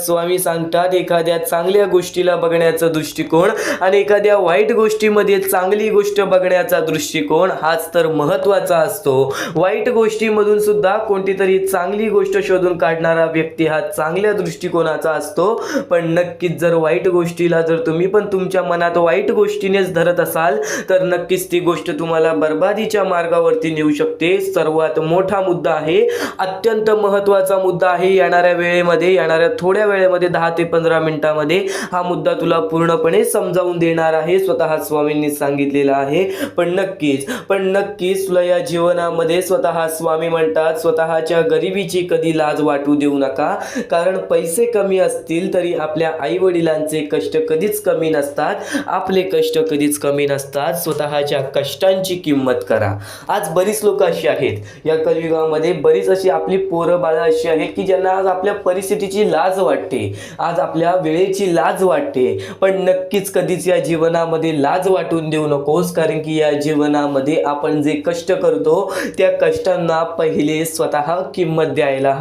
स्वामी सांगतात एखाद्या चांगल्या गोष्टीला बघण्याचा दृष्टिकोन आणि एखाद्या वाईट गोष्टीमध्ये चांगली गोष्ट बघण्याचा दृष्टिकोन हाच तर महत्वाचा असतो. वाईट गोष्टीमधून सुद्धा कोणती तरी चांगली गोष्ट शोधून काढणारा व्यक्ती हा चांगल्या दृष्टिकोनाचा असतो. पण नक्कीच जर वाईट गोष्टीला जर तुम्ही पण तुमच्या मनात वाईट गोष्टीनेच धरत असाल तर नक्कीच ती गोष्ट तुम्हाला बर्बादीच्या मार्गावरती नेऊ शकते. सर्वात मोठा मुद्दा आहे, अत्यंत महत्वाचा मुद्दा आहे. येणाऱ्या थोड्या वेळेमध्ये 10 ते 15 मिनिटांमध्ये हा मुद्दा तुला पूर्णपणे समजावून देणार आहे. स्वतः स्वामींनी सांगितलेलं आहे. पण नक्कीच तुला या जीवनामध्ये स्वतः स्वामी म्हणतात स्वतःच्या गरिबीची कधी लाज वाटू देऊ नका, कारण पैसे कमी असतील तरी आपल्या आई वडिलांचे कष्ट कधीच कमी नसतात, आपले कष्ट कधीच कमी नसतात. स्वतःच्या कष्टांची किंमत करा. आज बरीच लोक अशी आहेत या कलियुगामध्ये, बरीच अशी आपली पोरं बाळं अशी आहेत की ज्यांना आज आपल्या परिस्थितीची लाज वाटते, आज आपल्या वेळेची लाज वाटते. पण नक्कीच कधीच या जीवनामध्ये लाज वाटून देऊ नकोस, कारण की या जीवनामध्ये आपण जे कष्ट करतो त्या कष्टांना पहिले स्वतः किंमत द्यायला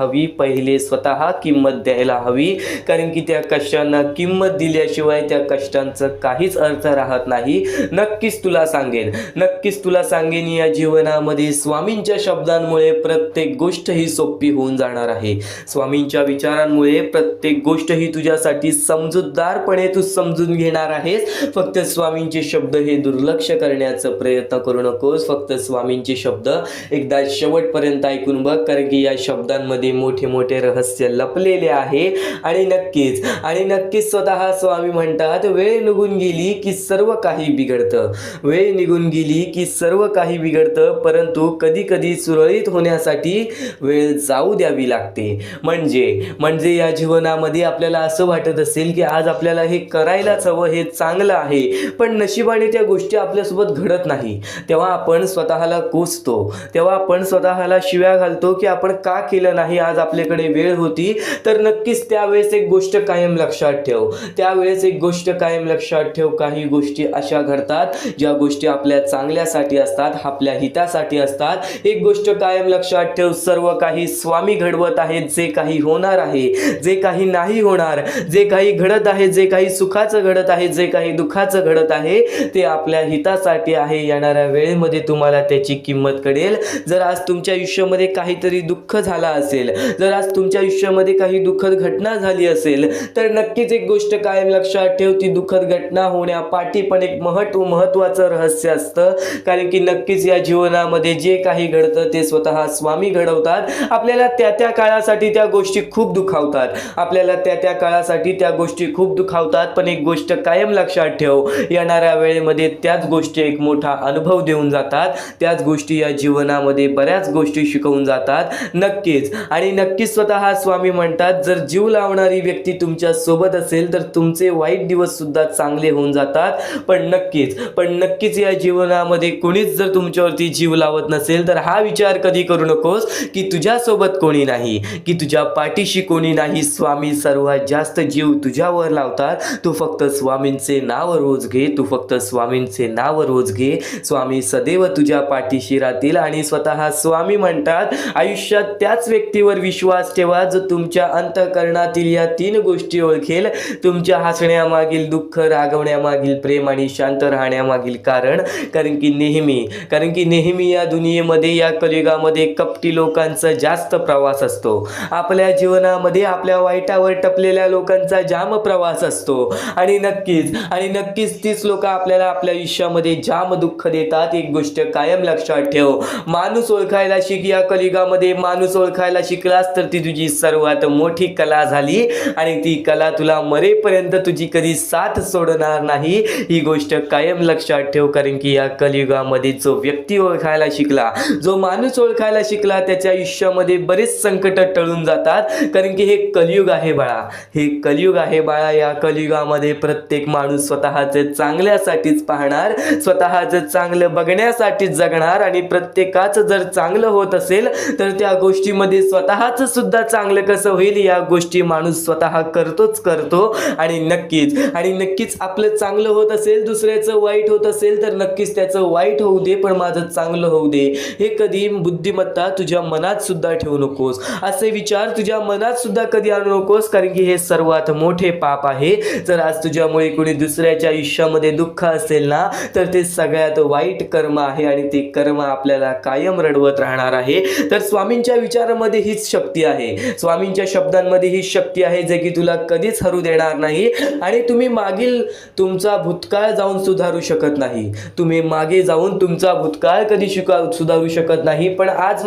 हवी, कारण की त्या कष्टांना किंमत दिल्याशिवाय त्या कष्टांचं काहीच अर्थ राहत नाही. नक्कीच तुला सांगेन या जीवनामध्ये स्वामींच्या शब्दांमुळे प्रत्येक गोष्ट ही सोपी होऊन जाणार आहे. स्वामींच्या विचारांमुळे प्रत्येक गोष्ट ही तुझ्यासाठी समजूतदारपणे तू समजून घेणार आहेस. फक्त स्वामींचे शब्द हे दुर्लक्ष करण्याचा प्रयत्न करू नकोस. फक्त स्वामींचे शब्द एकदा शेवटपर्यंत ऐकून बघ, कारण की या शब्दांमध्ये मोठे मोठे रहस्य लपलेले आहे. आणि नक्कीच स्वतः स्वामी म्हणतात वेळ निघून गेली की सर्व काही बिघडतं, परंतु कधी कधी सुरळीत होण्यासाठी वेळ जाऊ द्यावी लागते. म्हणजे या जीवनामध्ये आपल्याला असं वाटत असेल की आज आपल्याला हे करायलाच हवं, हे नशिबाने चांगलं आहे, पण नशिबाने त्या गोष्टी आपल्यासोबत घडत नाही, तेव्हा आपण स्वतःला कोसतो, तेव्हा आपण स्वतःला शिव्या घालतो की आपण का केलं नाही, आज आपल्याकडे वेळ होती. तर नक्कीच त्यावेळेस एक गोष्ट कायम लक्षात ठेव, त्यावेळेस एक गोष्ट कायम लक्षात ठेव, काही गोष्टी अशा घडतात ज्या गोष्टी आपल्या चांगल्यासाठी असतात, आपल्या हितासाठी असतात. एक गोष्ट कायम लक्षात ठेव, सर्व काही स्वामी घडवत आहेत. जे काही होणार आहे, जे काही नाही होणार, जे काही घडत आहे, जे काही सुखाचं घडत आहे, जे काही दुःखाचं घडत आहे, ते आपल्या हितासाठी आहे. येणाऱ्या वेळेमध्ये तुम्हाला त्याची किंमत कळेल. जर आज तुमच्या आयुष्यामध्ये काहीतरी दुःख झाला असेल, जर आज तुमच्या आयुष्यामध्ये काही दुःखद घटना झाली असेल, तर नक्कीच एक गोष्ट कायम लक्षात ठेव, ती दुःखद घटना होण्यापाठी पण एक महत्त्वाचं रहस्य असतं. कारण की नक्कीच या जीवनामध्ये जे काही घडतं ते स्वतः स्वामी घडवतात. आपल्याला त्या काळासाठी त्या गोष्टी खूप दुखावतात, आपल्याला त्या काळासाठी त्या गोष्टी खूप दुखावतात, पण एक गोष्ट कायम लक्षात ठेव, येणाऱ्या वेळेमध्ये त्याच गोष्टी एक मोठा अनुभव देऊन जातात. त्याच गोष्टी या जीवनामध्ये बऱ्याच गोष्टी शिकवून जातात. नक्कीच आणि नक्कीच स्वतः स्वामी म्हणतात, जर जीव लावणारी व्यक्ती तुमच्या सोबत असेल तर तुमचे वाईट दिवस सुद्धा चांगले होऊन जातात. पण नक्कीच या जीवनामध्ये कोणीच जर तुमच्यावरती जीव लावत नसेल तर हा विचार कधी करू नकोस की तुझ्यासोबत कोणी नाही, की तुझ्या पाठीशी कोणी नाही. स्वामी सर्वात जास्त जीव तुझ्यावर लावतात. तू फक्त स्वामींचे नाव रोज घे, तू फक्त स्वामींचे नाव रोज घे. स्वामी सदैव तुझ्या पाठीशी राहतील. आणि स्वतः स्वामी म्हणतात, आयुष्यात त्याच व्यक्तीवर विश्वास ठेवा जो तुमच्या अंतःकरणातील या 3 गोष्टी ओळखेल. तुमच्या हसण्यामागील दुःख, रागवण्यामागील प्रेम आणि शांत राहण्यामागील कारण. कारण की नेहमी या दुनियेमध्ये, या कलियुगामध्ये कपटी लोकांचा जास्त प्रवास असतो. आपल्या जीवनामध्ये आपल्या वाईटावर टपलेल्या लोकांचा जाम प्रवास असतो. आणि नक्कीच तीच लोक आपल्याला आपल्या आयुष्यामध्ये जाम दुःख देतात. एक गोष्ट कायम लक्षात ठेव, माणूस ओळखायला शिक. या कलियुगामध्ये माणूस ओळखायला शिकलास तर ती तुझी सर्वात मोठी कला झाली. आणि ती कला तुला मरेपर्यंत तुझी कधी साथ सोडणार नाही. ही गोष्ट कायम लक्षात ठेव. कारण की या कलियुगामध्ये जो व्यक्ती ओळखायला शिकला, जो माणूस ओळखायला शिकला, त्याच्या आयुष्यामध्ये बरेच संकट टळून जातात. कारण की हे कलियुग आहे बाळा, हे कलियुग आहे बाळा. या कलियुगामध्ये प्रत्येक माणूस स्वतःचे चांगल्यासाठीच पाहणार, स्वतःचं चांगलं बघण्यासाठीच जगणार. आणि प्रत्येकाचं जर चांगलं होत असेल तर त्या गोष्टीमध्ये स्वतःचं सुद्धा चांगलं कसं होईल या गोष्टी माणूस स्वतः करतो. आणि नक्कीच आपलं चांगलं होत असेल, दुसऱ्याचं वाईट होत असेल तर नक्कीच त्याचं वाईट होऊ दे पण माझं चांगलं होऊ दे. हे कधी बुद्धिमत्ता तुझ्या मनात सुद्धा ठेवू नकोस, असे विचार तुझ्या मनात सुद्धा कधी आणू नकोस. कारण की हे सर्वात मोठे पाप आहे. जर आज तुझ्यामुळे कोणी दुसऱ्याच्या आयुष्यामध्ये दुःख असेल ना तर ते सगळ्यात वाईट कर्म आहे. आणि ते कर्म आपल्याला कायम रडवत राहणार आहे. तर स्वामींच्या विचारामध्ये हीच शक्ती आहे, स्वामींच्या शब्दांमध्ये हीच शक्ती आहे जे की तुला कधीच हरू देणार नाही. आणि तुम्ही मागील तुमचा भूतकाळ जाऊन सुधारू शकत नाही, तुम्ही मागे जाऊन तुमचा भूतकाळ कधी सुधारू शकत नाही. पण आज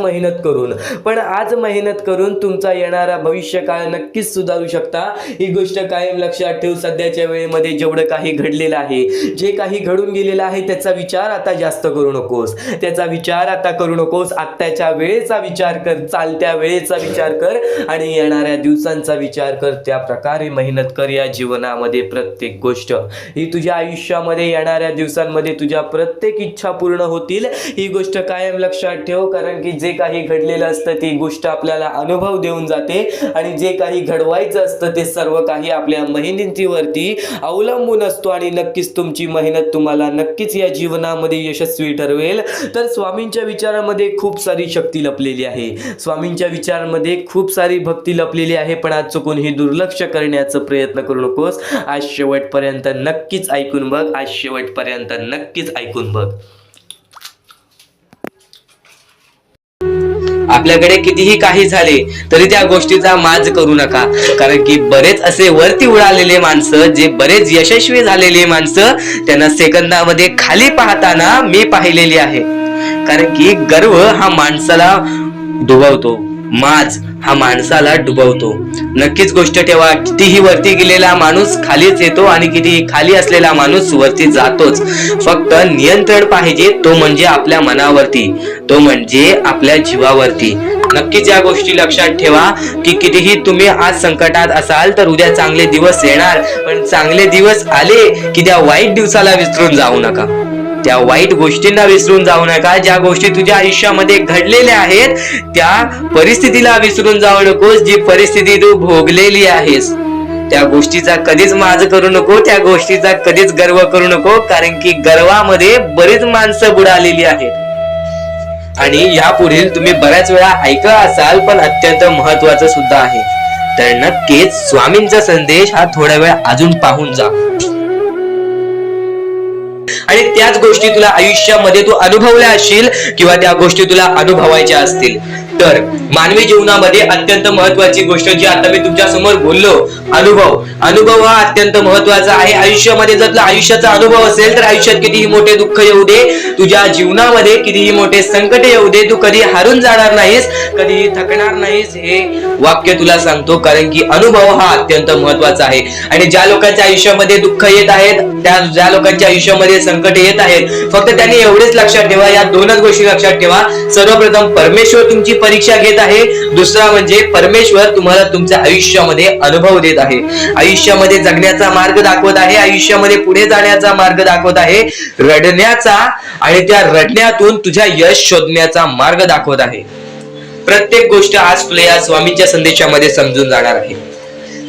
मेहनत करून तुमचा येणारा भविष्यकाळ नक्कीच सुधारू शकता. ही गोष्ट कायम लक्षात ठेव. सध्याच्या वेळेमध्ये जेवढं काही घडलेलं आहे, जे काही घडून गेलेलं आहे त्याचा विचार आता जास्त करू नकोस, त्याचा विचार आता करू नकोस. आत्ताच्या वेळेचा विचार कर, चालत्या वेळेचा विचार कर आणि येणाऱ्या दिवसांचा विचार कर. त्या प्रकारे मेहनत कर. या जीवनामध्ये प्रत्येक गोष्ट ही तुझ्या आयुष्यामध्ये येणाऱ्या दिवसांमध्ये तुझ्या प्रत्येक इच्छा पूर्ण होतील. ही गोष्ट कायम लक्षात ठेव. कारण की जे काही घडलेलं असतं ती गोष्ट आपल्याला अनुभव देऊन जाते. आणि जे काही घडवायचं असतं ते सर्व काही आपल्या मेहनतीवरती अवलंबून असतो. आणि नक्कीच तुमची मेहनत तुम्हाला नक्कीच या जीवनामध्ये यशस्वी ठरवेल. तर स्वामींच्या विचारामध्ये खूप सारी शक्ती लपलेली आहे, स्वामींच्या विचारांमध्ये खूप सारी भक्ती लपलेली आहे. पण आज चुकून ही दुर्लक्ष करण्याचा प्रयत्न करू नकोस. आज शेवटपर्यंत नक्कीच ऐकून बघ, आज शेवटपर्यंत नक्कीच ऐकून बघ. आपल्याकडे कितीही काही झाले तरी त्या गोष्टीचा माज करू नका. कारण की बरेच असे वरती उडालेले माणसं, जे बरेच यशस्वी झालेले माणसं, त्यांना सेकंदामध्ये खाली पाहताना मी पाहिलेली आहे. कारण की गर्व हा माणसाला डुबवतो, माज हा माणसाला डुबवतो. नक्कीच गोष्ट ठेवा, कितीही वरती गेलेला माणूस खालीच येतो आणि कितीही खाली असलेला माणूस वरती जातोच. फक्त नियंत्रण पाहिजे, तो म्हणजे आपल्या मनावरती, तो म्हणजे आपल्या जीवावरती. नक्कीच या गोष्टी लक्षात ठेवा की कितीही तुम्ही आज संकटात असाल तर उद्या चांगले दिवस येणार. पण चांगले दिवस आले की त्या वाईट दिवसाला विसरून जाऊ नका, त्या वाईट गोष्टींना विसरून जाऊ नका. ज्या गोष्टी तुझ्या आयुष्यामध्ये घडलेल्या आहेत त्या परिस्थितीला विसरून जाऊ नकोस. जी परिस्थिती तू भोगलेली आहेस त्या गोष्टीचा कधीच माज करू नको, त्या गोष्टीचा कधीच गर्व करू नको, कारण की गर्वामध्ये बरीच माणसं बुडालेली आहेत. आणि यापुढील तुम्ही बऱ्याच वेळा ऐकलं असाल, पण अत्यंत महत्वाचं सुद्धा आहे. तर नक्कीच स्वामींचा संदेश हा थोडा वेळ अजून पाहून जा आणि त्याच गोष्टी तुला आयुष्यामध्ये तू अनुभवल्या असशील किंवा त्या गोष्टी तुला अनुभवायच्या असतील. तर मानवी जीवनामध्ये अत्यंत महत्वाची गोष्ट जी आता मी तुमच्या समोर बोललो, अनुभव हा अत्यंत महत्वाचा आहे आयुष्यामध्ये. जर तुला आयुष्याचा अनुभव असेल तर आयुष्यात कितीही मोठे दुःख येऊ दे, तुझ्या जीवनामध्ये कितीही मोठे संकट येऊ दे, तू कधी हारून जाणार नाहीस, कधीही थकणार नाहीस. हे वाक्य तुला सांगतो, कारण की अनुभव हा अत्यंत महत्वाचा आहे. आणि ज्या लोकांच्या आयुष्यामध्ये दुःख येत आहेत, ज्या लोकांच्या आयुष्यामध्ये संकट येत आहेत, फक्त त्यांनी एवढेच लक्षात ठेवा, या दोनच गोष्टी लक्षात ठेवा. सर्वप्रथम परमेश्वर तुमची परीक्षा घेत आहे, दुसरा म्हणजे परमेश्वर तुम्हाला तुमच्या आयुष्यामध्ये अनुभव देत आहे, आयुष्यामध्ये जगण्याचा मार्ग दाखवत आहे, आयुष्यामध्ये पुढे जाण्याचा मार्ग दाखवत आहे, रडण्याचा आणि त्या रडण्यातून तुझ्या यश शोधण्याचा मार्ग दाखवत आहे. प्रत्येक गोष्ट आज तुला या स्वामींच्या संदेशामध्ये समजून जाणार आहे.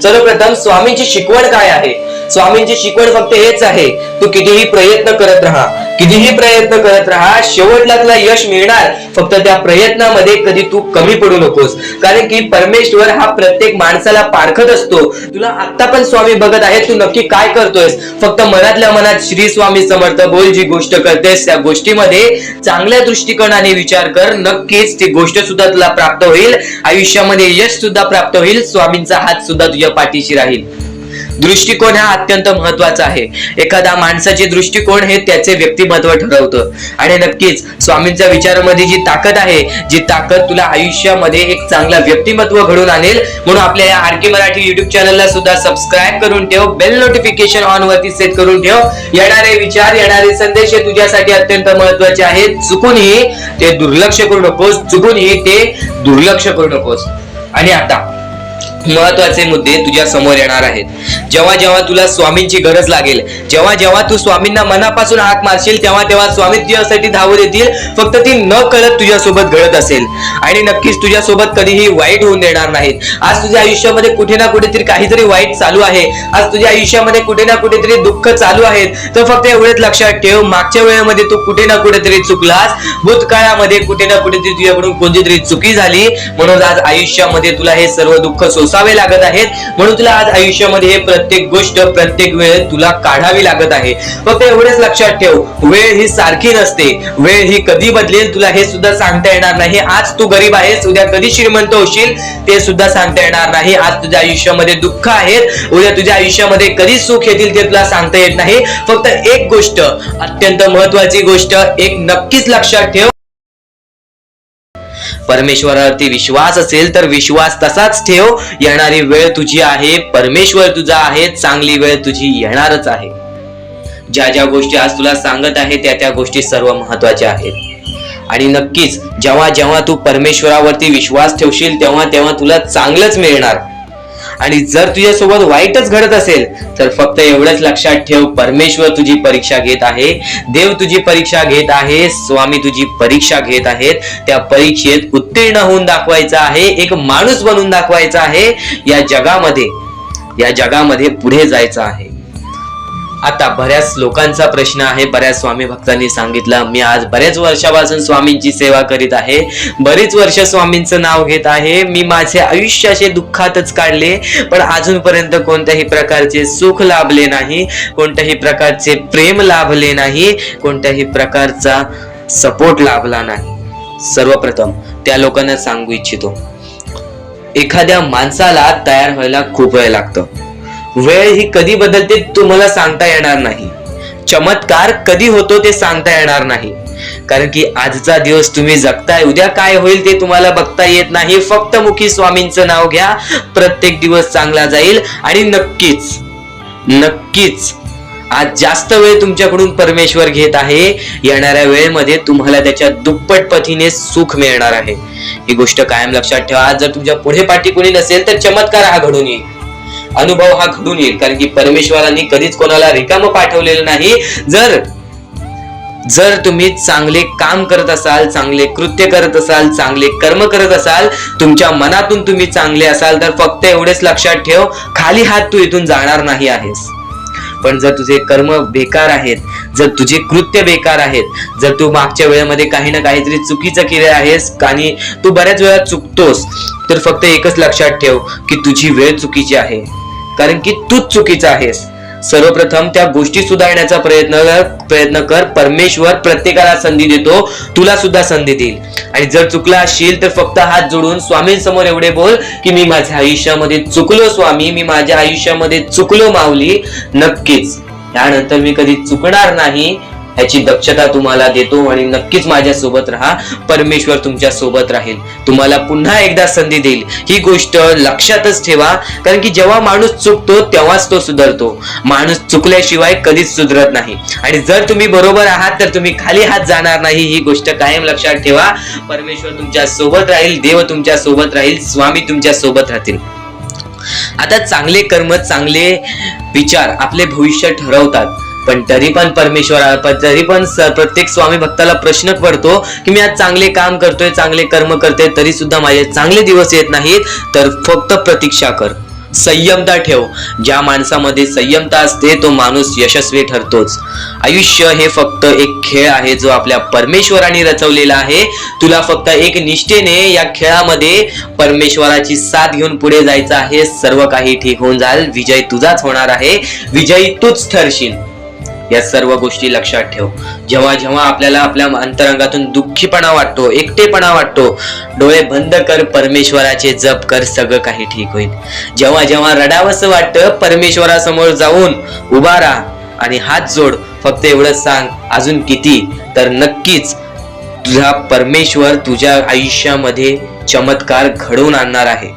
सर्वप्रथम स्वामींची शिकवण काय आहे? स्वामींची शिकवण फक्त हेच आहे, तू कितीही प्रयत्न करत राहा, कितीही प्रयत्न करत राहा, शेवटला तुला यश मिळणार. फक्त त्या प्रयत्नामध्ये कधी तू कमी पडू नकोस, कारण की परमेश्वर हा प्रत्येक माणसाला पारखत असतो. तुला आता पण स्वामी बघत आहे, तू नक्की काय करतोयस. फक्त मनातल्या मनात श्री स्वामी समर्थ बोल, जी गोष्ट करतेस त्या गोष्टीमध्ये चांगल्या दृष्टिकोनाने विचार कर, नक्कीच ती गोष्ट सुद्धा तुला प्राप्त होईल, आयुष्यामध्ये यश सुद्धा प्राप्त होईल, स्वामींचा हात सुद्धा तुझ्या पाठीशी राहील. दृष्टिकोन हा अत्यंत महत्वाचा आहे. एखादा माणसाचे दृष्टिकोन हे त्याचे व्यक्तिमत्व ठरवतं. आणि नक्कीच स्वामींच्या विचारामध्ये जी ताकद आहे, जी ताकद तुला आयुष्यामध्ये एक चांगला व्यक्तिमत्व घडून आणेल. म्हणून आपल्या या आरके मराठी युट्यूब चॅनलला सुद्धा सबस्क्राईब करून ठेव, बेल नोटिफिकेशन ऑन वरती सेट करून ठेव. येणारे विचार, येणारे संदेश हे तुझ्यासाठी अत्यंत महत्वाचे आहेत. चुकूनही ते दुर्लक्ष करू नकोस, चुकूनही ते दुर्लक्ष करू नकोस. आणि आता महत्वाचे मुद्दे तुझ्या समोर येणार आहेत. जेव्हा जेव्हा तुला स्वामींची गरज लागेल, जेव्हा जेव्हा तू स्वामींना मनापासून हाक मारशील, तेव्हा तेव्हा स्वामी तुझ्यासाठी धावत येतील. फक्त ती न कळत तुझ्यासोबत घडत असेल आणि नक्कीच तुझ्यासोबत कधीही वाईट होऊन देणार नाहीत. आज तुझ्या आयुष्यामध्ये कुठे ना कुठेतरी काहीतरी वाईट चालू आहे, आज तुझ्या आयुष्यामध्ये कुठे ना कुठेतरी दुःख चालू आहेत, तर फक्त एवढेच लक्षात ठेव, मागच्या वेळेमध्ये तू कुठे ना कुठेतरी चुकलास, भूतकाळामध्ये कुठे ना कुठेतरी तुझ्याकडून कोणतीतरी चुकी झाली, म्हणून आज आयुष्यामध्ये तुला हे सर्व दुःख सोसावे लागत आहेत. म्हणून तुला आज आयुष्यामध्ये हे प्रत्येक गोष्ट, प्रत्येक वेळ तुला काढावी लागत आहे. फक्त एवढेच लक्षात ठेव, वेळ ही सारखी नसते, वेळ ही कधी बदलेल तुला हे सुद्धा सांगता येणार नाही. आज तू गरीब आहेस, उद्या कधी श्रीमंत होशील ते सुद्धा सांगता येणार नाही. आज तुझ्या आयुष्यामध्ये दुःख आहेत, उद्या तुझ्या आयुष्यामध्ये कधी सुख येतील ते तुला सांगता येत नाही. फक्त एक गोष्ट, अत्यंत महत्वाची गोष्ट एक नक्कीच लक्षात ठेव, परमेश्वरावरती विश्वास असेल तर विश्वास तसाच ठेव. येणारी वेळ तुझी आहे, परमेश्वर तुझा आहे, चांगली वेळ तुझी येणारच आहे. ज्या ज्या गोष्टी आज तुला सांगत आहे त्या गोष्टी सर्व महत्वाच्या आहेत. आणि नक्कीच जेव्हा जेव्हा तू परमेश्वरावरती विश्वास ठेवशील तेव्हा तेव्हा तुला चांगलंच मिळणार. आणि जर तुझ्यासोबत वाईटच घडत असेल तर फक्त एवढंच लक्षात ठेव, परमेश्वर तुझी परीक्षा घेत आहे, देव तुझी परीक्षा घेत आहे, स्वामी तुझी परीक्षा घेत आहेत. त्या परीक्षेत उत्तीर्ण होऊन दाखवायचा आहे, एक माणूस बनून दाखवायचा आहे, या जगामध्ये पुढे जायचं आहे. आता बऱ्याच लोकांचा प्रश्न आहे, बऱ्याच स्वामी भक्तांनी सांगितलं, मी आज बऱ्याच वर्षापासून स्वामींची सेवा करीत आहे, बरीच वर्ष स्वामींचं नाव घेत आहे, मी माझे आयुष्य असे दुःखातच काढले, पण अजूनपर्यंत कोणत्याही प्रकारचे सुख लाभले नाही, कोणत्याही प्रकारचे प्रेम लाभले नाही, कोणत्याही प्रकारचा सपोर्ट लाभला नाही. सर्वप्रथम त्या लोकांना सांगू इच्छितो, एखाद्या माणसाला तयार व्हायला खूप वेळ लागतो. वेळ ही कधी बदलते तुम्हाला सांगता येणार नाही, चमत्कार कधी होतो ते सांगता येणार नाही. कारण की आजचा दिवस तुम्ही जगताय, उद्या काय होईल ते तुम्हाला बघता येत नाही. फक्त मुखी स्वामींचं नाव घ्या, प्रत्येक दिवस चांगला जाईल. आणि नक्कीच नक्कीच आज जास्त वेळ तुमच्याकडून परमेश्वर घेत आहे, येणाऱ्या वेळेमध्ये तुम्हाला त्याच्या दुप्पट पटीने सुख मिळणार आहे. ही गोष्ट कायम लक्षात ठेवा. आज जर तुमच्या पुढे पाठी कोणी नसेल तर चमत्कार हा घडून येईल, अनुभव हा घडून येईल. कारण की परमेश्वरांनी कधीच कोणाला रिकामं पाठवलेलं नाही. जर तुम्ही चांगले काम करत असाल, चांगले कृत्य करत असाल, चांगले कर्म करत असाल, तुमच्या मनातून तुम्ही चांगले असाल, तर फक्त एवढेच लक्षात ठेव, खाली हात तू इथून जाणार नाही आहेस. पण जर तुझे कर्म बेकार आहेत, जर तुझे कृत्य बेकार आहेत, जर तू मागच्या वेळेमध्ये काही ना काहीतरी चुकीचं केलं आहेस आणि तू बऱ्याच वेळा चुकतोस, तर फक्त एकच लक्षात ठेव की तुझी वेळ चुकीची आहे. कारण की तूच चुकीचा आहेस. सर्वप्रथम त्या गोष्टी सुधारण्याचा प्रयत्न कर. परमेश्वर प्रत्येकाला संधी देतो, तुला सुद्धा संधी देईल. आणि जर चुकला असशील तर फक्त हात जोडून स्वामींसमोर एवढे बोल की मी माझ्या आयुष्यामध्ये चुकलो स्वामी, मी माझ्या आयुष्यामध्ये चुकलो माऊली. नक्कीच यानंतर मी कधी चुकणार नाही याची दक्षता तुम्हाला देतो. आणि नक्कीच माझ्या सोबत राहा, परमेश्वर तुमच्या सोबत राहील, तुम्हाला पुन्हा एकदा संधी देईल. ही गोष्ट लक्षातच ठेवा. कारण की जेव्हा माणूस चुकतो तेव्हाच तो सुधारतो, माणूस चुकल्याशिवाय कधीच सुधरत नाही. आणि जर तुम्ही बरोबर आहात तर तुम्ही खाली हात जाणार नाही, ही गोष्ट कायम लक्षात ठेवा. परमेश्वर तुमच्या सोबत राहील, देव तुमच्या सोबत राहील, स्वामी तुमच्या सोबत राहतील. आता चांगले कर्म, चांगले विचार आपले भविष्य ठरवतात. पण तरी पण प्रत्येक स्वामी भक्ताला प्रश्न पडतो की मी आज चांगले काम करतोय, चांगले कर्म करतोय, तरी सुद्धा माझे चांगले दिवस येत नाहीत. तर फक्त प्रतीक्षा कर, संयमता ठेव. ज्या माणसामध्ये संयमता असते तो माणूस यशस्वी ठरतोच. आयुष्य हे फक्त एक खेळ आहे जो आपल्या परमेश्वराने रचवलेला आहे. तुला फक्त एक निष्ठेने या खेळामध्ये परमेश्वराची साथ घेऊन पुढे जायचं आहे. सर्व काही ठीक होऊन जाईल. विजय तुझाच होणार आहे, विजयी तूच ठरशील. या सर्व गोष्टी लक्षात ठेव. जेव्हा जेव्हा आपल्याला आपल्या अंतरंगातून दुःखीपणा वाटतो, एकटेपणा वाटतो, डोळे बंद कर, परमेश्वराचे जप कर, सगळं काही ठीक होईल. जेव्हा जेव्हा रडावंसं वाटतं, परमेश्वरासमोर जाऊन उभा राहा आणि हात जोड. फक्त एवढंच सांग, अजून किती, तर नक्कीच तुझा परमेश्वर तुझ्या आयुष्यामध्ये चमत्कार घडवून आणणार आहे.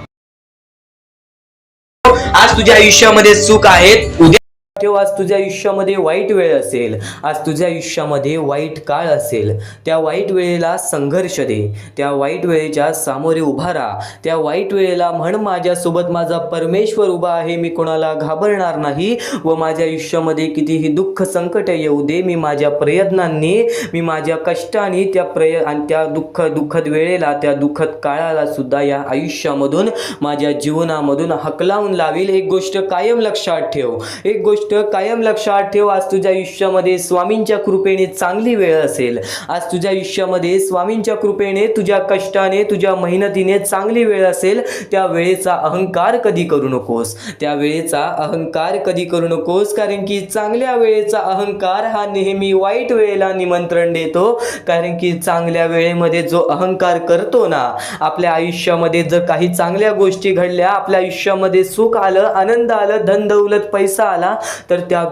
आज तुझ्या आयुष्यामध्ये सुख आहेत, उद्या तेव्हा आज तुझ्या आयुष्यामध्ये वाईट वेळ असेल, आज तुझ्या आयुष्यामध्ये वाईट काळ असेल, त्या वाईट वेळेला संघर्ष दे, त्या वाईट वेळेच्या सामोरे उभा राहा. त्या वाईट वेळेला म्हण, माझ्यासोबत माझा परमेश्वर उभा आहे, मी कोणाला घाबरणार नाही. व माझ्या आयुष्यामध्ये कितीही दुःख संकट येऊ दे, मी माझ्या प्रयत्नांनी, मी माझ्या कष्टाने त्या दुःखद वेळेला, त्या दुःखद काळाला सुद्धा या आयुष्यामधून, माझ्या जीवनामधून हकलावून लावील. एक गोष्ट कायम लक्षात ठेव, एक गोष्ट कायम लक्षात ठेव. आज तुझ्या आयुष्यामध्ये स्वामींच्या कृपेने चांगली वेळ असेल, आज तुझ्या आयुष्यामध्ये स्वामींच्या कृपेने, तुझ्या कष्टाने, तुझ्या मेहनतीने चांगली वेळ असेल. त्या वेळेचा अहंकार कधी करू नकोस, त्या वेळेचा अहंकार कधी करू नकोस. कारण की चांगल्या वेळेचा अहंकार हा नेहमी वाईट वेळेला निमंत्रण देतो. कारण की चांगल्या वेळेमध्ये जो अहंकार करतो ना, आपल्या आयुष्यामध्ये जर काही चांगल्या गोष्टी घडल्या, आपल्या आयुष्यामध्ये सुख आलं, आनंद आलं, धन दौलत पैसा आला, तर त्या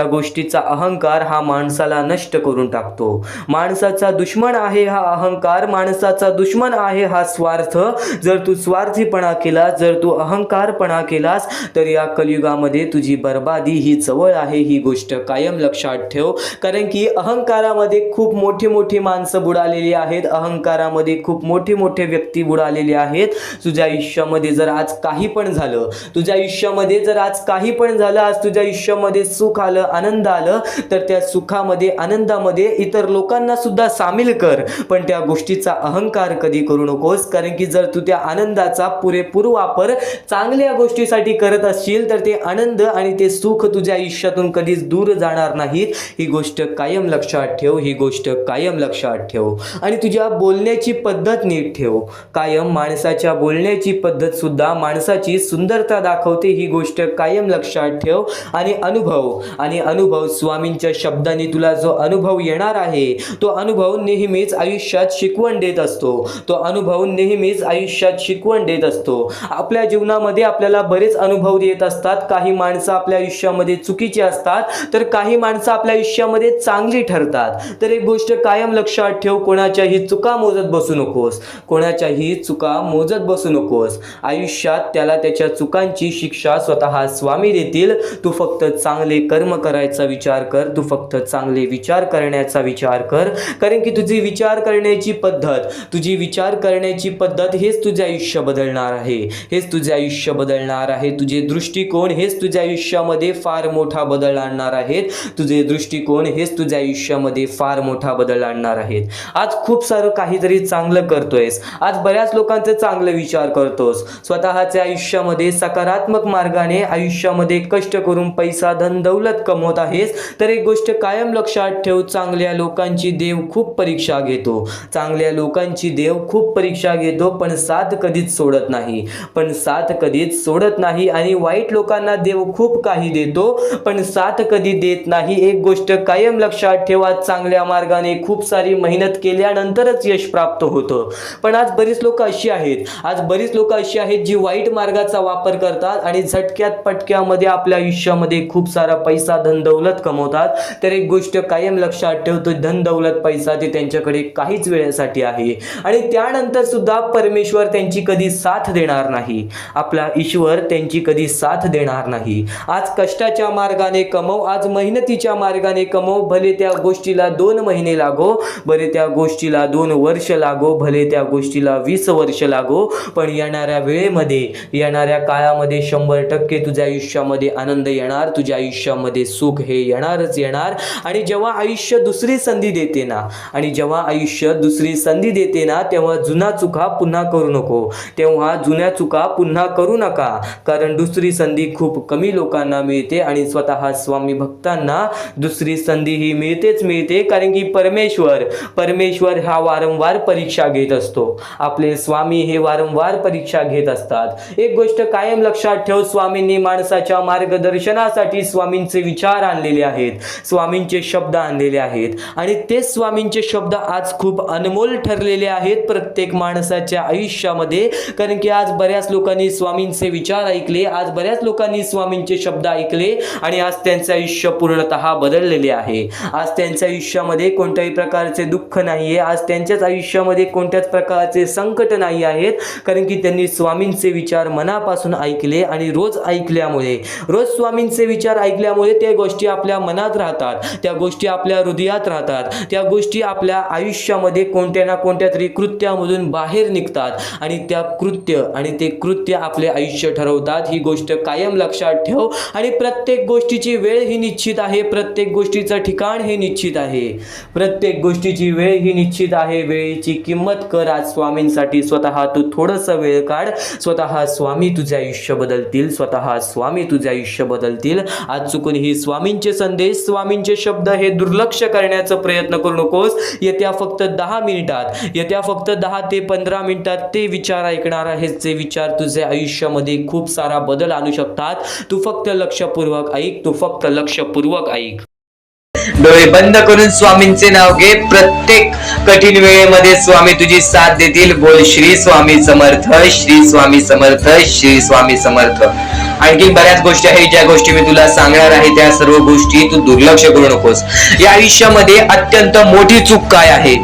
गोष्टीचा अहंकार हा माणसाला नष्ट करून टाकतो. माणसाचा दुश्मन आहे हा अहंकार, माणसाचा दुश्मन आहे हा स्वार्थ. जर तू स्वार्थीपणा केलास, जर तू अहंकारपणा केलास, तर या कलियुगामध्ये तुझी बर्बादी ही जवळ आहे. ही गोष्ट कायम लक्षात ठेव. कारण की अहंकारामध्ये खूप मोठी मोठी माणसं बुडालेली आहेत, अहंकारामध्ये खूप मोठी मोठी व्यक्ती बुडालेली आहेत. तुझ्या आयुष्यामध्ये जर आज काही पण झालं, तुझ्या आयुष्यामध्ये जर आज काही पण झालं, आज तुझ्या आयुष्यामध्ये सुख आलं, आनंद आलं, तर त्या सुखामध्ये, आनंदामध्ये इतर लोकांना सुद्धा सामील कर. पण त्या गोष्टीचा अहंकार कधी करू नकोस. कारण की जर तू त्या आनंदाचा पुरेपूर वापर चांगल्या गोष्टीसाठी करत असशील, तर ते आनंद आणि ते सुख तुझ्या आयुष्यातून कधीच दूर जाणार नाहीत. ही गोष्ट कायम लक्षात ठेव, ही गोष्ट कायम लक्षात ठेव. आणि तुझ्या बोलण्याची पद्धत नीट ठेव. कायम माणसाच्या बोलण्याची पद्धत सुद्धा माणसाची सुंदरता दाखवते. ही गोष्ट कायम लक्षात लक्षात ठेव. आणि अनुभव स्वामींच्या शब्दांनी तुला जो अनुभव येणार आहे तो अनुभव नेहमीच आयुष्यात शिकवण देत असतो. तो अनुभव नेहमीच आयुष्यात शिकवण देत असतो. आपल्या जीवनामध्ये आपल्याला बरेच अनुभव येत असतात. काही माणसं आपल्या आयुष्यामध्ये चुकीची असतात तर काही माणसं आपल्या आयुष्यामध्ये चांगली ठरतात. तर एक गोष्ट कायम लक्षात ठेव, कोणाच्याही चुका मोजत बसू नकोस. कोणाच्याही चुका मोजत बसू नकोस. आयुष्यात त्याला त्याच्या चुकांची शिक्षा स्वतः स्वामी देतील. तू फक्त चांगले कर्म करायचा विचार कर. तू फक्त चांगले विचार करण्याचा विचार कर. कारण की तुझी विचार करण्याची पद्धत हेच तुझे आयुष्य बदलणार आहे. तुझे दृष्टिकोन हेच तुझ्या आयुष्यामध्ये फार मोठा बदल आणणार आहेत. आज खूप सारं काहीतरी चांगलं करतोयस. आज बऱ्याच लोकांचे चांगले विचार करतोस. स्वतःच्या आयुष्यामध्ये सकारात्मक मार्गाने आयुष्यामध्ये कष्ट करून पैसा धन दौलत कमवत आहेस. तर एक गोष्ट कायम लक्षात ठेव, चांगल्या लोकांची देव खूप परीक्षा घेतो. पण साथ कधीच सोडत नाही. आणि वाईट लोकांना देव खूप काही देतो पण साथ कधी देत नाही. एक गोष्ट कायम लक्षात ठेवा, चांगल्या मार्गाने खूप सारी मेहनत केल्यानंतरच यश प्राप्त होतं. पण आज बरीच लोक अशी आहेत जी वाईट मार्गाचा वापर करतात आणि झटक्यात पटक्यामध्ये आपल्या आयुष्यामध्ये खूप सारा पैसा धन दौलत कमवतात. तर एक गोष्ट कायम लक्षात ठेवतो, धन दौलत पैसा ते त्यांच्याकडे काहीच वेळेसाठी आहे आणि त्यानंतर सुद्धा परमेश्वर त्यांची कधी साथ देणार नाही. आपला ईश्वर त्यांची कधी साथ देणार नाही. आज कष्टाच्या मार्गाने कमव, आज मेहनतीच्या मार्गाने कमव. भले त्या गोष्टीला 2 महिने लागो, भले त्या गोष्टीला 2 वर्ष लागो, भले त्या गोष्टीला 20 वर्ष लागो, पण येणाऱ्या काळामध्ये 100% तुझ्या आयुष्यामध्ये आनंद येणार. तुझ्या आयुष्यामध्ये सुख हे येणारच येणार. आणि जेव्हा आयुष्य दुसरी संधी देते ना तेव्हा जुन्या चुका पुन्हा करू नका. कारण दुसरी संधी खूप कमी लोकांना मिळते आणि स्वतः स्वामी भक्तांना दुसरी संधी ही मिळते. कारण की परमेश्वर हा वारंवार परीक्षा घेत असतो. आपले स्वामी हे वारंवार परीक्षा घेत असतात. एक गोष्ट कायम लक्षात ठेव, स्वामींनी माणसाच्या मार्गदर्शनासाठी स्वामींचे विचार आणलेले आहेत, स्वामींचे शब्द आणलेले आहेत आणि ते स्वामींचे शब्द आज खूप अनमोल ठरलेले आहेत प्रत्येक माणसाच्या आयुष्यामध्ये. कारण की आज बऱ्याच लोकांनी स्वामींचे विचार ऐकले, आज बऱ्याच लोकांनी स्वामींचे शब्द ऐकले आणि आज त्यांचे आयुष्य पूर्णतः बदललेले आहे. आज त्यांच्या आयुष्यामध्ये कोणत्याही प्रकारचे दुःख नाहीये. आज त्यांच्याच आयुष्यामध्ये कोणत्याच प्रकारचे संकट नाही आहेत. कारण की त्यांनी स्वामींचे विचार मनापासून ऐकले आणि रोज स्वामींचे विचार ऐकल्यामुळे त्या गोष्टी आपल्या मनात राहतात, त्या गोष्टी आपल्या हृदयात राहतात, त्या गोष्टी आपल्या आयुष्यामध्ये कोणत्या ना कोणत्या तरी कृत्यामधून बाहेर निघतात आणि ते कृत्य आपले आयुष्य ठरवतात. ही गोष्ट कायम लक्षात ठेव. आणि प्रत्येक गोष्टीची वेळ ही निश्चित आहे, प्रत्येक गोष्टीचं ठिकाण हे निश्चित आहे, प्रत्येक गोष्टीची वेळ ही निश्चित आहे. वेळेची किंमत कर. आज स्वामींसाठी स्वतः तू थोडंसं वेळ काढ. स्वतः स्वामी तुझे आयुष्य बदलतील. आज चुकून ही स्वामींचे संदेश, स्वामींचे शब्द हे दुर्लक्ष करण्याचा प्रयत्न करू नकोस. येत्या फक्त 10 ते 15 मिनिटात ते विचार ऐकणार आहेस, जे विचार तुझ्या आयुष्यामध्ये खूप सारा बदल आणू शकतात. तू फक्त लक्षपूर्वक ऐक. डोळे बंद करून स्वामींचे नाव घे. प्रत्येक कठीण वेळेमध्ये स्वामी तुझी साथ देतील. बोल श्री स्वामी समर्थ, श्री स्वामी समर्थ, श्री स्वामी समर्थ. आणखी बऱ्याच गोष्टी आहेत ज्या गोष्टी मी तुला सांगणार आहे. त्या सर्व गोष्टी तू दुर्लक्ष करू नकोस. या आयुष्यामध्ये अत्यंत मोठी चूक काय आहे?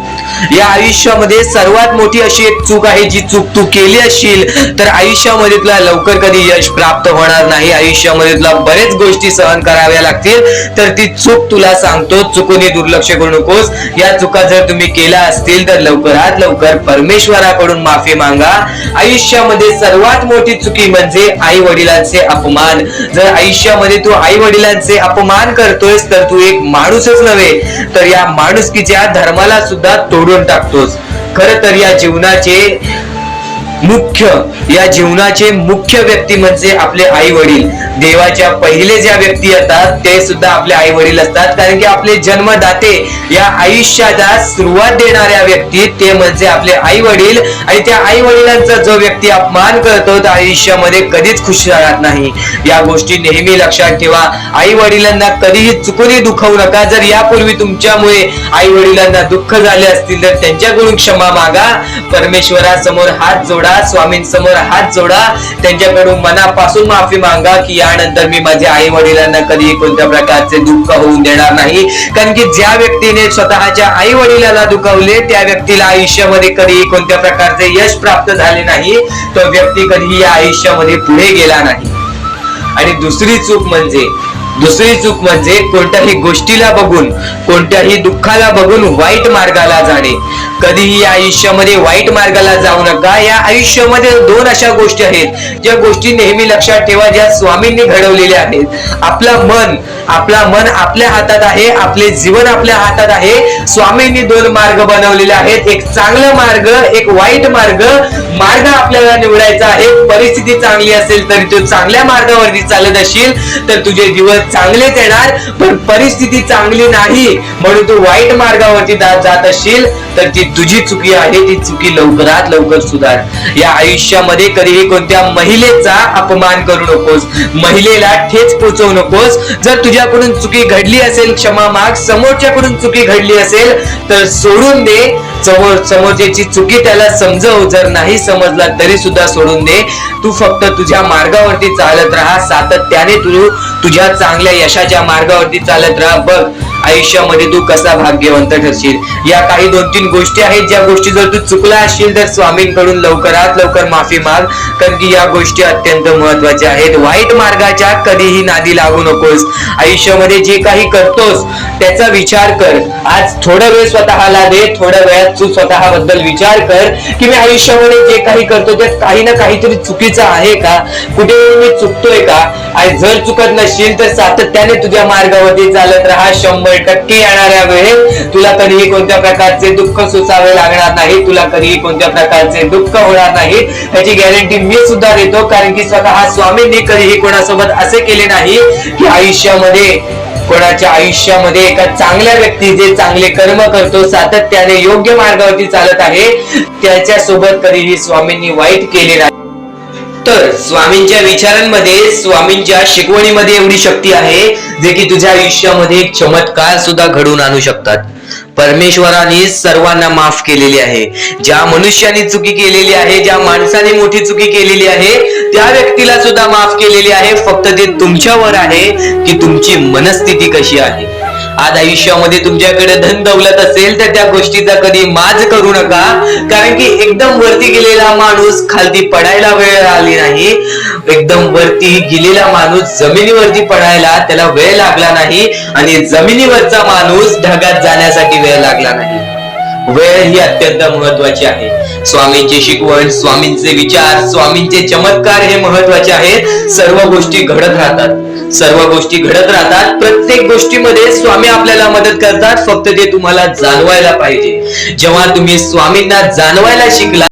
या आयुष्यामध्ये सर्वात मोठी अशी एक चूक आहे, जी चूक तू केली असशील तर आयुष्यामध्ये तुला लवकर कधी यश प्राप्त होणार नाही. आयुष्यामध्ये तुला बरेच गोष्टी सहन कराव्या लागतील. तर ती चूक तुला सांगतो, चुकूनही दुर्लक्ष करू नकोस. या चुका जर तुम्ही केल्या असतील तर लवकरात लवकर परमेश्वराकडून माफी मागा. आयुष्यामध्ये सर्वात मोठी चुकी म्हणजे आई वडिलांचे अपमान. जर आयुष्यामध्ये तू आई वडिलांचे अपमान करतोयस तर तू एक माणूसच नव्हे तर या माणुसकीच्या धर्माला सुद्धा तोडून टाकतोस. खरं तर या जीवनाचे मुख्य या जीवनाचे मुख्य व्यक्ती म्हणजे आपले आई वडील. देवाच्या पहिले ज्या व्यक्ती येतात ते सुद्धा आपले आई वडील असतात, कारण की आपले जन्मदाते या आयुष्याला सुरुवात देणाऱ्या व्यक्ती ते म्हणजे आपले आई वडील. आणि त्या आई वडिलांचा जो व्यक्ती अपमान करतो त्या आयुष्यामध्ये कधीच खुश राहत नाही. या गोष्टी नेहमी लक्षात ठेवा. आई वडिलांना कधीही चुकूनही दुखवू नका. जर यापूर्वी तुमच्यामुळे आई वडिलांना दुःख झाले असतील तर त्यांच्याकडून क्षमा मागा, परमेश्वरासमोर हात जोडा, स्वामींसमोर हात जोडा, त्यांच्याकडून मनापासून माफी मागा की यानंतर मी माझ्या आई वडिलांना कधीही कोणत्या प्रकारचे दुःख होऊन देणार नाही. कारण की ज्या व्यक्तीने स्वतःच्या आई वडिलांना दुखावले त्या व्यक्तीला आयुष्यामध्ये कधीही कोणत्या प्रकारचे यश प्राप्त झाले नाही. तो व्यक्ती कधीही या आयुष्यामध्ये पुढे गेला नाही. आणि दुसरी चूक म्हणजे कोणत्याही गोष्टीला बघून, कोणत्याही दुःखाला बघून वाईट मार्गाला जाणे. कधीही या आयुष्यामध्ये वाईट मार्गाला जाऊ नका. या आयुष्यामध्ये दोन अशा गोष्टी आहेत ज्या गोष्टी नेहमी लक्षात ठेवा, ज्या स्वामींनी घडवलेल्या आहेत. आपलं मन आपल्या हातात आहे, आपले जीवन आपल्या हातात आहे. स्वामींनी दोन मार्ग बनवलेले आहेत, एक चांगला मार्ग, एक वाईट मार्ग. मार्ग आपल्याला निवडायचा आहे. परिस्थिती चांगली असेल तर तू चांगल्या मार्गावरती चालत असशील तर तुझे दिवस चांगलेच येणार. पण परिस्थिती चांगली नाही म्हणून तू वाईट मार्गावरती जात असशील तर ती तुझी चुकी आहे. ती चुकी लवकरात लवकर सुधार. या आयुष्यामध्ये कधीही कोणत्या महिलेचा अपमान करू नकोस, महिलेला ठेच पोचवू नकोस. जर तुझ्याकडून चुकी घडली असेल क्षमा माग, समोरच्याकडून चुकी घडली असेल तर सोडून दे. समोरच्याची चुकी त्याला समजव, जर नाही समजला तरी सुद्धा सोडून दे. तू फक्त तुझ्या मार्गावरती चालत राहा, सातत्याने तू तुझ्या चांगल्या यशाच्या मार्गावरती चालत राहा. बघ आयुष्यामध्ये तू कसा भाग्यवंत ठरशील. या काही 2-3 गोष्टी आहेत ज्या गोष्टी जर तू चुकला असशील तर स्वामींकडून लवकरात लवकर माफी माग, कारण की या गोष्टी अत्यंत महत्वाच्या आहेत. वाईट मार्गाच्या कधीही नादी लागू नकोस. आयुष्यामध्ये जे काही करतोस त्याचा विचार कर. आज थोडा वेळ स्वतःला दे, थोड्या वेळात तू स्वतःबद्दल विचार कर की मी आयुष्यामध्ये जे काही करतो त्यात काही ना काहीतरी चुकीचं आहे का, कुठे मी चुकतोय का. आणि जर चुकत नसशील तर सातत्याने तुझ्या मार्गावरती चालत राहा. 100% येणाऱ्या वेळेत तुला कधीही कोणत्या प्रकारचे दुःख सोसावे लागणार नाही, तुला कधीही कोणत्या प्रकारचे दुःख होणार नाही याची गॅरंटी मी सुद्धा देतो. कारण की स्वतः स्वामींनी कधीही कोणासोबत असे केले नाही की कोणाच्या आयुष्यामध्ये एका चांगल्या व्यक्ती जे चांगले कर्म करतो, सातत्याने योग्य मार्गावरती चालत आहे, त्याच्यासोबत कधीही स्वामींनी वाईट केले नाही. तर स्वामींच्या विचारांमध्ये, स्वामींच्या शिकवणीमध्ये एवढी शक्ती आहे जे की तुझ्या आयुष्यामध्ये एक चमत्कार सुद्धा घडवून आणू शकतात. परमेश्वराने सर्वांना माफ केलेली आहे. ज्या मनुष्याने चुकी केलेली आहे, ज्या माणसाने मोठी चुकी केलेली आहे त्या व्यक्तीला सुद्धा माफ केलेली आहे. फक्त ते तुमच्यावर आहे की तुमची मनस्थिती कशी आहे. आज आयुष्यामध्ये तुमच्याकडे धन दौलत असेल तर त्या गोष्टीचा कधी माज करू नका, कारण की एकदम वरती गेलेला माणूस खालती पडायला वेळ आली नाही. एकदम वरती गेलेला माणूस जमिनीवरती पडायला त्याला वेळ लागला नाही, आणि जमिनीवरचा माणूस ढगात जाण्यासाठी वेळ लागला नाही. वेळ ही अत्यंत महत्वाची आहे. स्वामींची शिकवण, स्वामींचे विचार, स्वामींचे चमत्कार हे महत्वाचे आहेत. सर्व गोष्टी घडत राहतात. प्रत्येक गोष्टीमध्ये स्वामी आपल्याला मदत करतात. फक्त ते तुम्हाला जाणवायला पाहिजे. जेव्हा तुम्ही स्वामींना जाणवायला शिकला